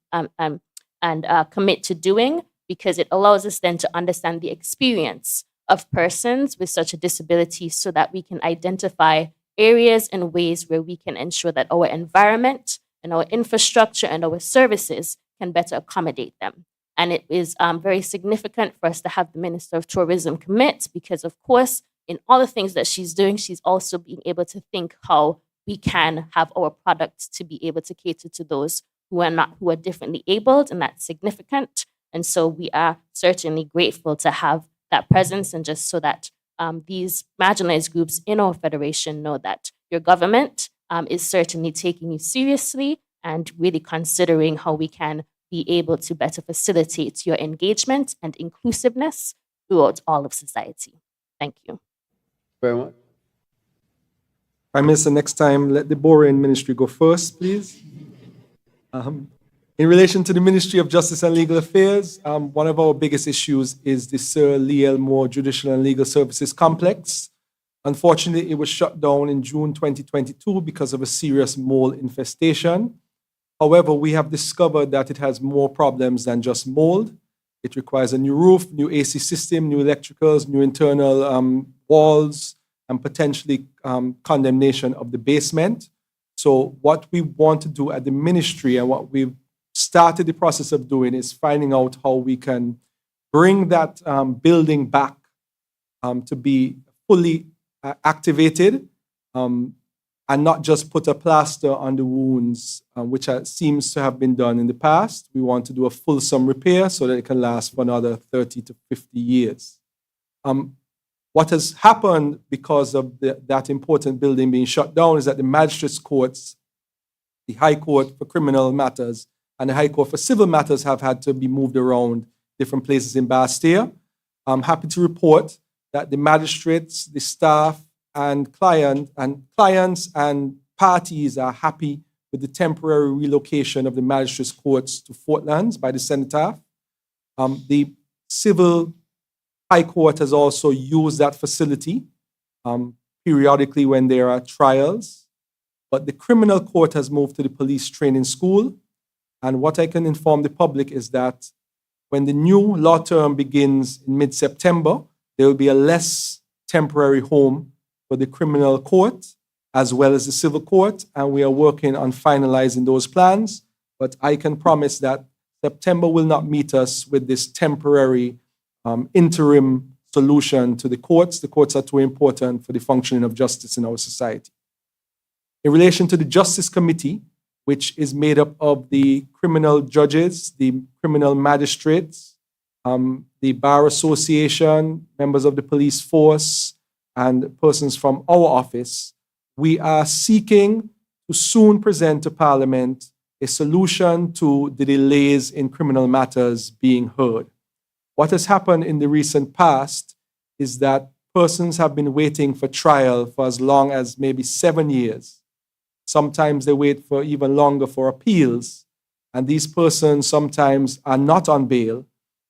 commit to doing, because it allows us then to understand the experience of persons with such a disability so that we can identify areas and ways where we can ensure that our environment and our infrastructure and our services can better accommodate them. And it is very significant for us to have the Minister of Tourism commit, because, of course, in all the things that she's doing, she's also being able to think how we can have our products to be able to cater to those who are differently abled, and that's significant. And so we are certainly grateful to have that presence, and just so that these marginalized groups in our federation know that your government is certainly taking you seriously and really considering how we can be able to better facilitate your engagement and inclusiveness throughout all of society. Thank you. Very much. Prime Minister, next time, let the Borean Ministry go first, please. In relation to the Ministry of Justice and Legal Affairs, one of our biggest issues is the Sir Leal Moore Judicial and Legal Services Complex. Unfortunately, it was shut down in June 2022 because of a serious mold infestation. However, we have discovered that it has more problems than just mold. It requires a new roof, new AC system, new electricals, new internal walls, and potentially condemnation of the basement. So what we want to do at the ministry and what we've started the process of doing is finding out how we can bring that building back to be fully activated and not just put a plaster on the wounds, which seems to have been done in the past. We want to do a fulsome repair so that it can last for another 30 to 50 years. What has happened because of that important building being shut down is that the magistrates' courts, the High Court for criminal matters and the High Court for civil matters have had to be moved around different places in Bastille. I'm happy to report that the magistrates, the staff, and clients and parties are happy with the temporary relocation of the magistrates' courts to Fort Lands by the cenotaph. The civil High Court has also used that facility periodically when there are trials, but the criminal court has moved to the police training school. And what I can inform the public is that when the new law term begins in mid-September, there will be a less temporary home for the criminal court as well as the civil court, and we are working on finalizing those plans. But I can promise that September will not meet us with this temporary interim solution to the courts. The courts are too important for the functioning of justice in our society. In relation to the Justice Committee, which is made up of the criminal judges, the criminal magistrates, the Bar Association, members of the police force, and persons from our office, we are seeking to soon present to Parliament a solution to the delays in criminal matters being heard. What has happened in the recent past is that persons have been waiting for trial for as long as maybe 7 years. Sometimes they wait for even longer for appeals, and these persons sometimes are not on bail.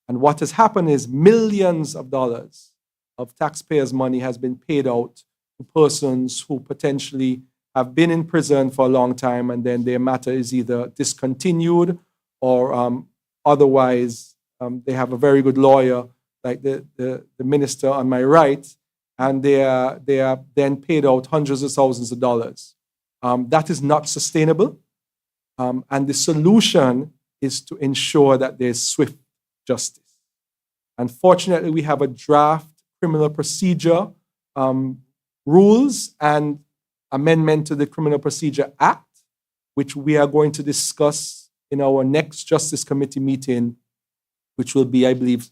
And what has happened is millions of dollars of taxpayers' money has been paid out to persons who potentially have been in prison for a long time, and then their matter is either discontinued or otherwise they have a very good lawyer, like the minister on my right, and they are then paid out hundreds of thousands of dollars. That is not sustainable. And the solution is to ensure that there's swift justice. Unfortunately, we have a draft criminal procedure rules and amendment to the Criminal Procedure Act, which we are going to discuss in our next Justice Committee meeting, which will be, I believe,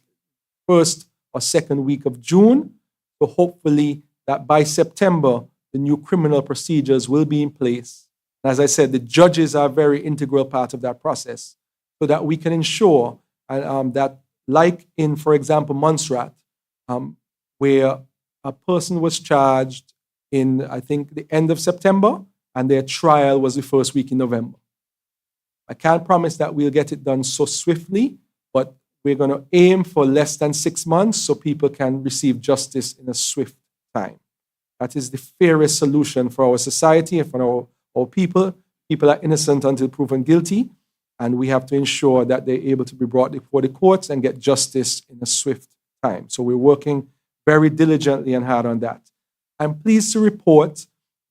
first or second week of June. So hopefully that by September, the new criminal procedures will be in place. And as I said, the judges are a very integral part of that process so that we can ensure that, like in, for example, Montserrat, where a person was charged in, I think, the end of September, and their trial was the first week in November. I can't promise that we'll get it done so swiftly, but we're going to aim for less than 6 months so people can receive justice in a swift time. That is the fairest solution for our society and for our people. People are innocent until proven guilty, and we have to ensure that they're able to be brought before the courts and get justice in a swift time. So we're working very diligently and hard on that. I'm pleased to report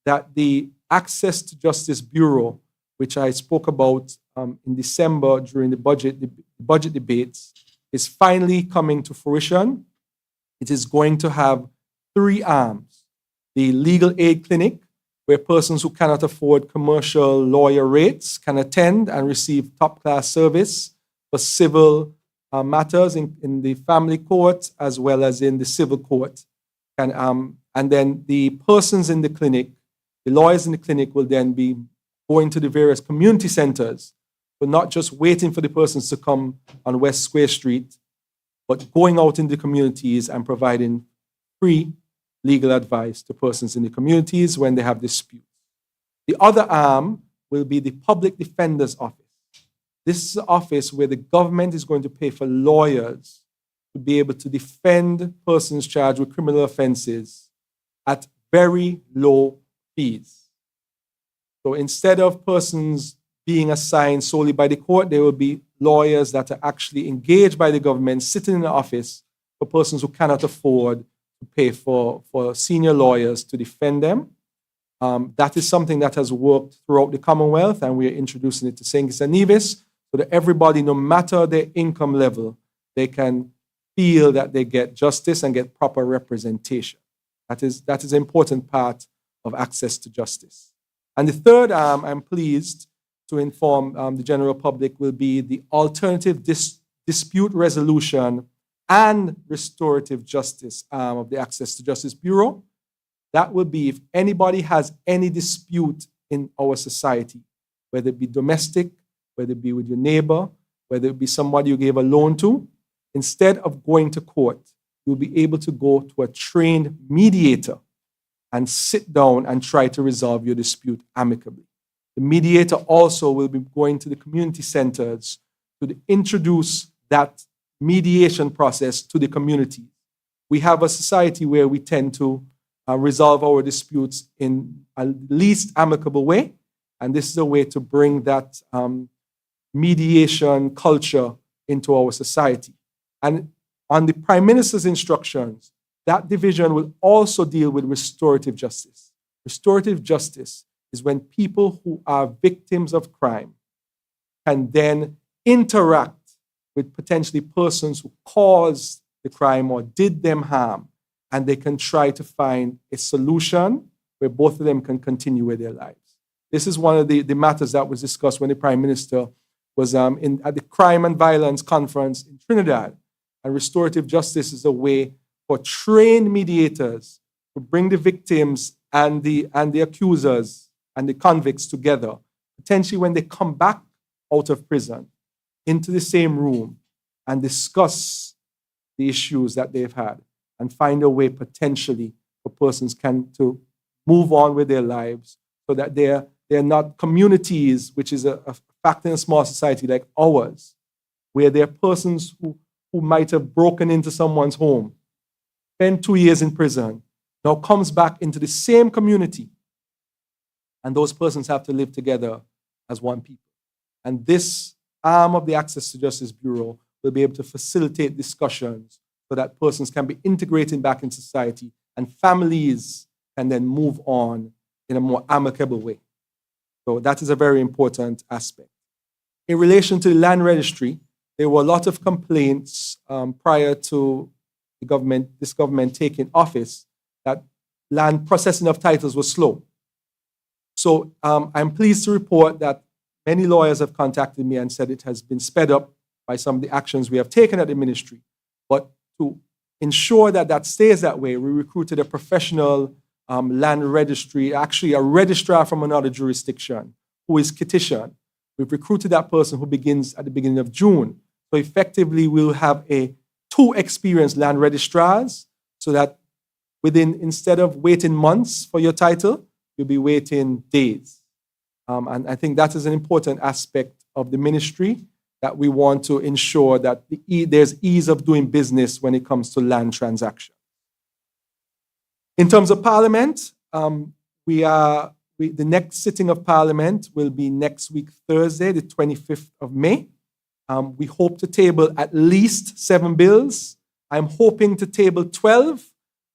that the Access to Justice Bureau, which I spoke about in December during the budget debates, is finally coming to fruition. It is going to have 3 arms. The legal aid clinic, where persons who cannot afford commercial lawyer rates can attend and receive top-class service for civil matters in the family court as well as in the civil court. And then the persons in the clinic, the lawyers in the clinic, will then be going to the various community centers, but not just waiting for the persons to come on West Square Street, but going out in the communities and providing free legal advice to persons in the communities when they have disputes. The other arm will be the Public Defender's Office. This is an office where the government is going to pay for lawyers to be able to defend persons charged with criminal offenses at very low fees. So instead of persons being assigned solely by the court, there will be lawyers that are actually engaged by the government sitting in the office for persons who cannot afford to pay for senior lawyers to defend them. That is something that has worked throughout the Commonwealth, and we are introducing it to St. Kitts and Nevis so that everybody, no matter their income level, they can feel that they get justice and get proper representation. That is an important part of access to justice. And the third arm, I'm pleased to inform the general public, will be the alternative dispute resolution and restorative justice arm of the Access to Justice Bureau. That will be if anybody has any dispute in our society, whether it be domestic, whether it be with your neighbor, whether it be somebody you gave a loan to, instead of going to court, you'll be able to go to a trained mediator and sit down and try to resolve your dispute amicably. The mediator also will be going to the community centers to introduce that mediation process to the community. We have a society where we tend to resolve our disputes in a least amicable way, and this is a way to bring that mediation culture into our society. And on the Prime Minister's instructions, that division will also deal with restorative justice. Restorative justice is when people who are victims of crime can then interact with potentially persons who caused the crime or did them harm, and they can try to find a solution where both of them can continue with their lives. This is one of the matters that was discussed when the Prime Minister was at the Crime and Violence Conference in Trinidad. And restorative justice is a way for trained mediators to bring the victims and the accusers and the convicts together, potentially when they come back out of prison, into the same room and discuss the issues that they've had and find a way potentially for persons to move on with their lives so that they're not communities, which is a fact in a small society like ours, where there are persons who might have broken into someone's home, spent 2 years in prison, now comes back into the same community, and those persons have to live together as one people. And this arm of the Access to Justice Bureau will be able to facilitate discussions so that persons can be integrated back in society and families can then move on in a more amicable way. So that is a very important aspect. In relation to the land registry, there were a lot of complaints prior to this government taking office that land processing of titles was slow. So I'm pleased to report that many lawyers have contacted me and said it has been sped up by some of the actions we have taken at the ministry. But to ensure that that stays that way, we recruited a professional land registry, actually a registrar from another jurisdiction, who is Kittitian. We've recruited that person who begins at the beginning of June. So effectively, we'll have two experienced land registrars so that instead of waiting months for your title, you'll be waiting days. And I think that is an important aspect of the ministry, that we want to ensure that there's ease of doing business when it comes to land transactions. In terms of Parliament, the next sitting of Parliament will be next week, Thursday, the 25th of May. We hope to table at least 7 bills. I'm hoping to table 12,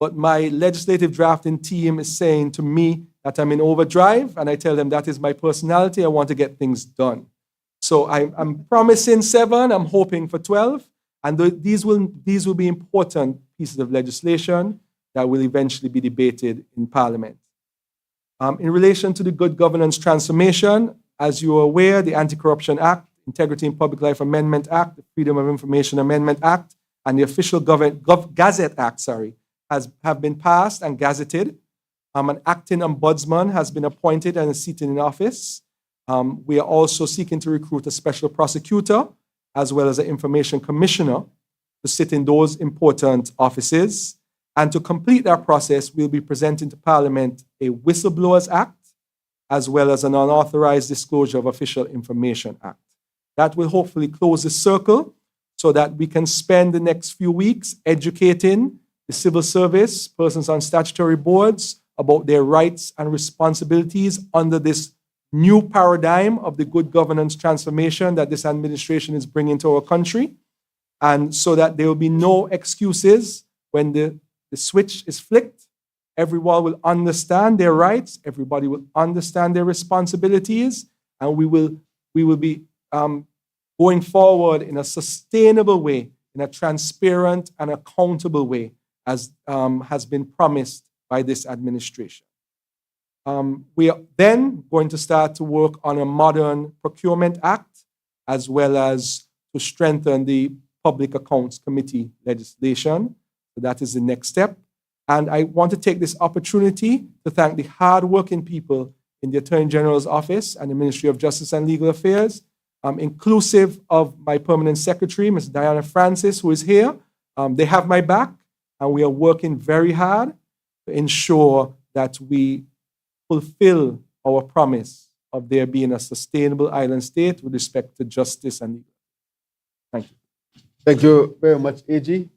but my legislative drafting team is saying to me that I'm in overdrive, and I tell them that is my personality. I want to get things done. So I'm promising 7, I'm hoping for 12, and these will be important pieces of legislation that will eventually be debated in Parliament. In relation to the Good Governance Transformation, as you are aware, the Anti-Corruption Act, Integrity in Public Life Amendment Act, the Freedom of Information Amendment Act, and the Official Gazette Act, have been passed and gazetted. An acting ombudsman has been appointed and is seated in office. We are also seeking to recruit a special prosecutor as well as an information commissioner to sit in those important offices. And to complete that process, we'll be presenting to Parliament a Whistleblowers Act as well as an Unauthorized Disclosure of Official Information Act. That will hopefully close the circle so that we can spend the next few weeks educating the civil service, persons on statutory boards, about their rights and responsibilities under this new paradigm of the good governance transformation that this administration is bringing to our country. And so that there will be no excuses when the switch is flicked. Everyone will understand their rights, everybody will understand their responsibilities, and we will be going forward in a sustainable way, in a transparent and accountable way, as has been promised by this administration. We are then going to start to work on a modern procurement act, as well as to strengthen the Public Accounts Committee legislation. So that is the next step. And I want to take this opportunity to thank the hardworking people in the Attorney General's office and the Ministry of Justice and Legal Affairs, inclusive of my permanent secretary, Ms. Diana Francis, who is here. They have my back, and we are working very hard to ensure that we fulfill our promise of there being a sustainable island state with respect to justice and legal. Thank you. Thank you very much, AG.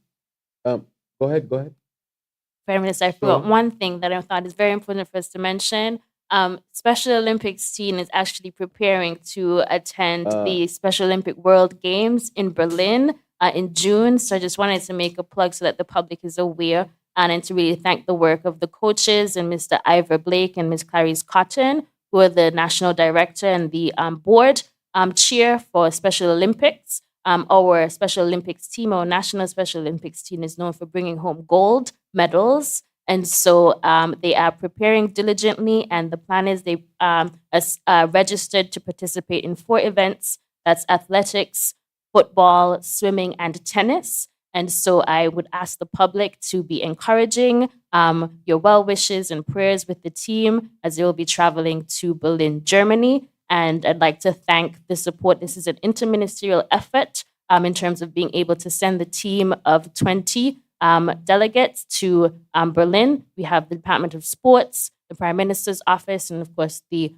Go ahead. Prime Minister, I forgot one thing that I thought is very important for us to mention. Special Olympics team is actually preparing to attend the Special Olympic World Games in Berlin in June. So I just wanted to make a plug so that the public is aware, and to really thank the work of the coaches and Mr. Ivor Blake and Ms. Clarice Cotton, who are the national director and the board chair for Special Olympics. Our Special Olympics team, our national Special Olympics team, is known for bringing home gold medals. And so they are preparing diligently, and the plan is they registered to participate in 4 events. That's athletics, football, swimming, and tennis. And so I would ask the public to be encouraging your well wishes and prayers with the team as they will be traveling to Berlin, Germany. And I'd like to thank the support. This is an interministerial effort in terms of being able to send the team of 20 delegates to Berlin. We have the Department of Sports, the Prime Minister's Office, and of course the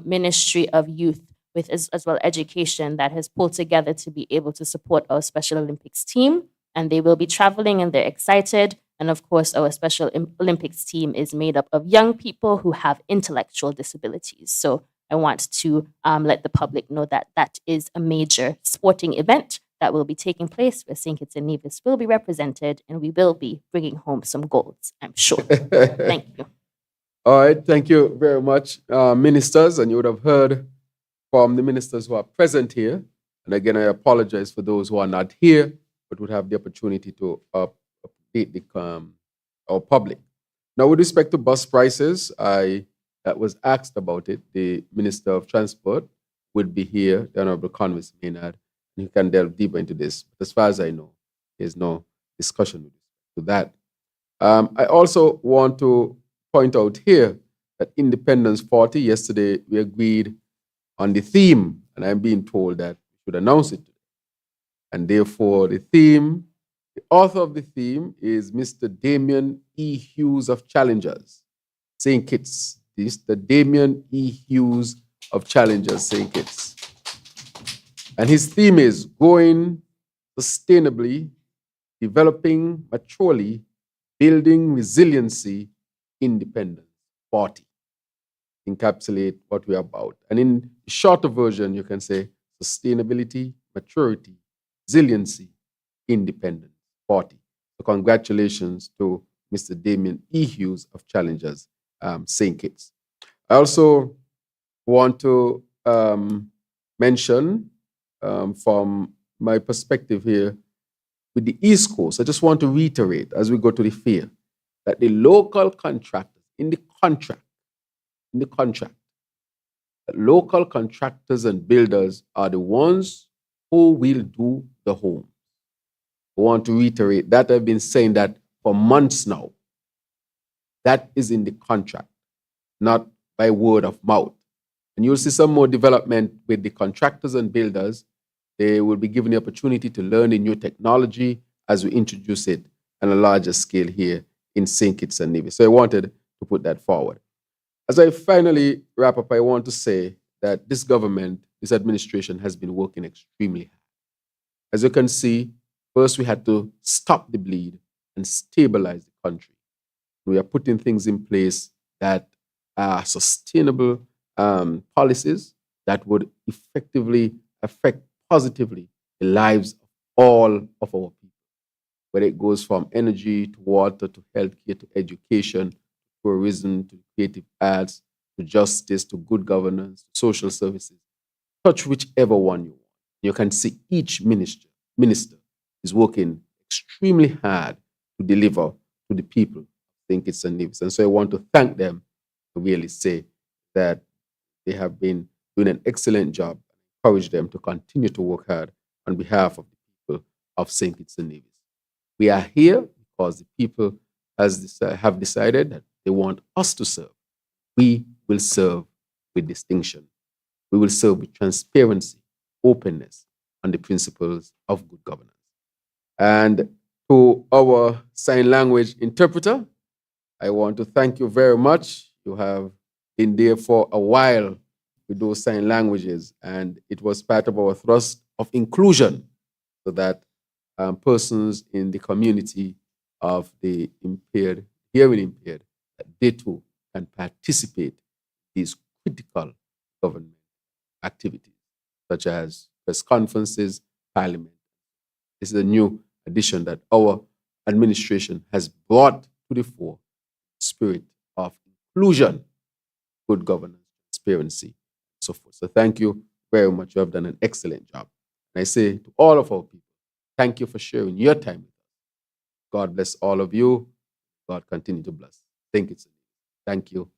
Ministry of Youth, with as well education, that has pulled together to be able to support our Special Olympics team. And they will be traveling, and they're excited. And of course, our Special Olympics team is made up of young people who have intellectual disabilities. So I want to let the public know that that is a major sporting event that will be taking place where St. Kitts and Nevis will be represented, and we will be bringing home some golds, I'm sure. Thank you. All right, thank you very much, ministers. And you would have heard from the ministers who are present here. And again, I apologize for those who are not here, but would have the opportunity to update our public. Now, with respect to bus prices, that was asked about it. The Minister of Transport would be here, the Honorable Convis Maynard, and he can delve deeper into this. But as far as I know, there's no discussion with respect to that. I also want to point out here that Independence 40, yesterday we agreed on the theme, and I'm being told that we should announce it today. And therefore, the author of the theme is Mr. Damien E. Hughes of Challengers, St. Kitts. The Damien E. Hughes of Challengers, St. Kitts. And his theme is Growing Sustainably, Developing Maturely, Building Resiliency, Independence 40. Encapsulate what we're about. And in the shorter version, you can say Sustainability, Maturity, Resiliency, Independence 40. So congratulations to Mr. Damien E. Hughes of Challengers, St. Kitts. I also want to mention from my perspective here with the East Coast, I just want to reiterate as we go to the fair that the local contractors in the contract, that local contractors and builders are the ones who will do the home. I want to reiterate that. I've been saying that for months now. That is in the contract, not by word of mouth. And you'll see some more development with the contractors and builders. They will be given the opportunity to learn the new technology as we introduce it on a larger scale here in St. Kitts and Nevis. So I wanted to put that forward. As I finally wrap up, I want to say that this government this administration has been working extremely hard. As you can see, first we had to stop the bleed and stabilize the country. We are putting things in place that are sustainable policies that would effectively affect positively the lives of all of our people, whether it goes from energy to water to healthcare to education, tourism to creative arts to justice to good governance to social services. Touch whichever one you want. You can see each minister is working extremely hard to deliver to the people. I think it's a news. And so I want to thank them to really say that they have been doing an excellent job. Encourage them to continue to work hard on behalf of the people of St. Kitts and Nevis. We are here because the people have decided that they want us to serve. We will serve with distinction. We will serve with transparency, openness, and the principles of good governance. And to our sign language interpreter, I want to thank you very much. You have been there for a while with those sign languages, and it was part of our thrust of inclusion so that persons in the community of the impaired, hearing impaired, that they too can participate in these critical government activities, such as press conferences, parliament. This is a new addition that our administration has brought to the fore, spirit of inclusion, good governance, transparency, and so forth. So thank you very much. You have done an excellent job. And I say to all of our people, thank you for sharing your time with us. God bless all of you. God continue to bless. Thank you. Thank you.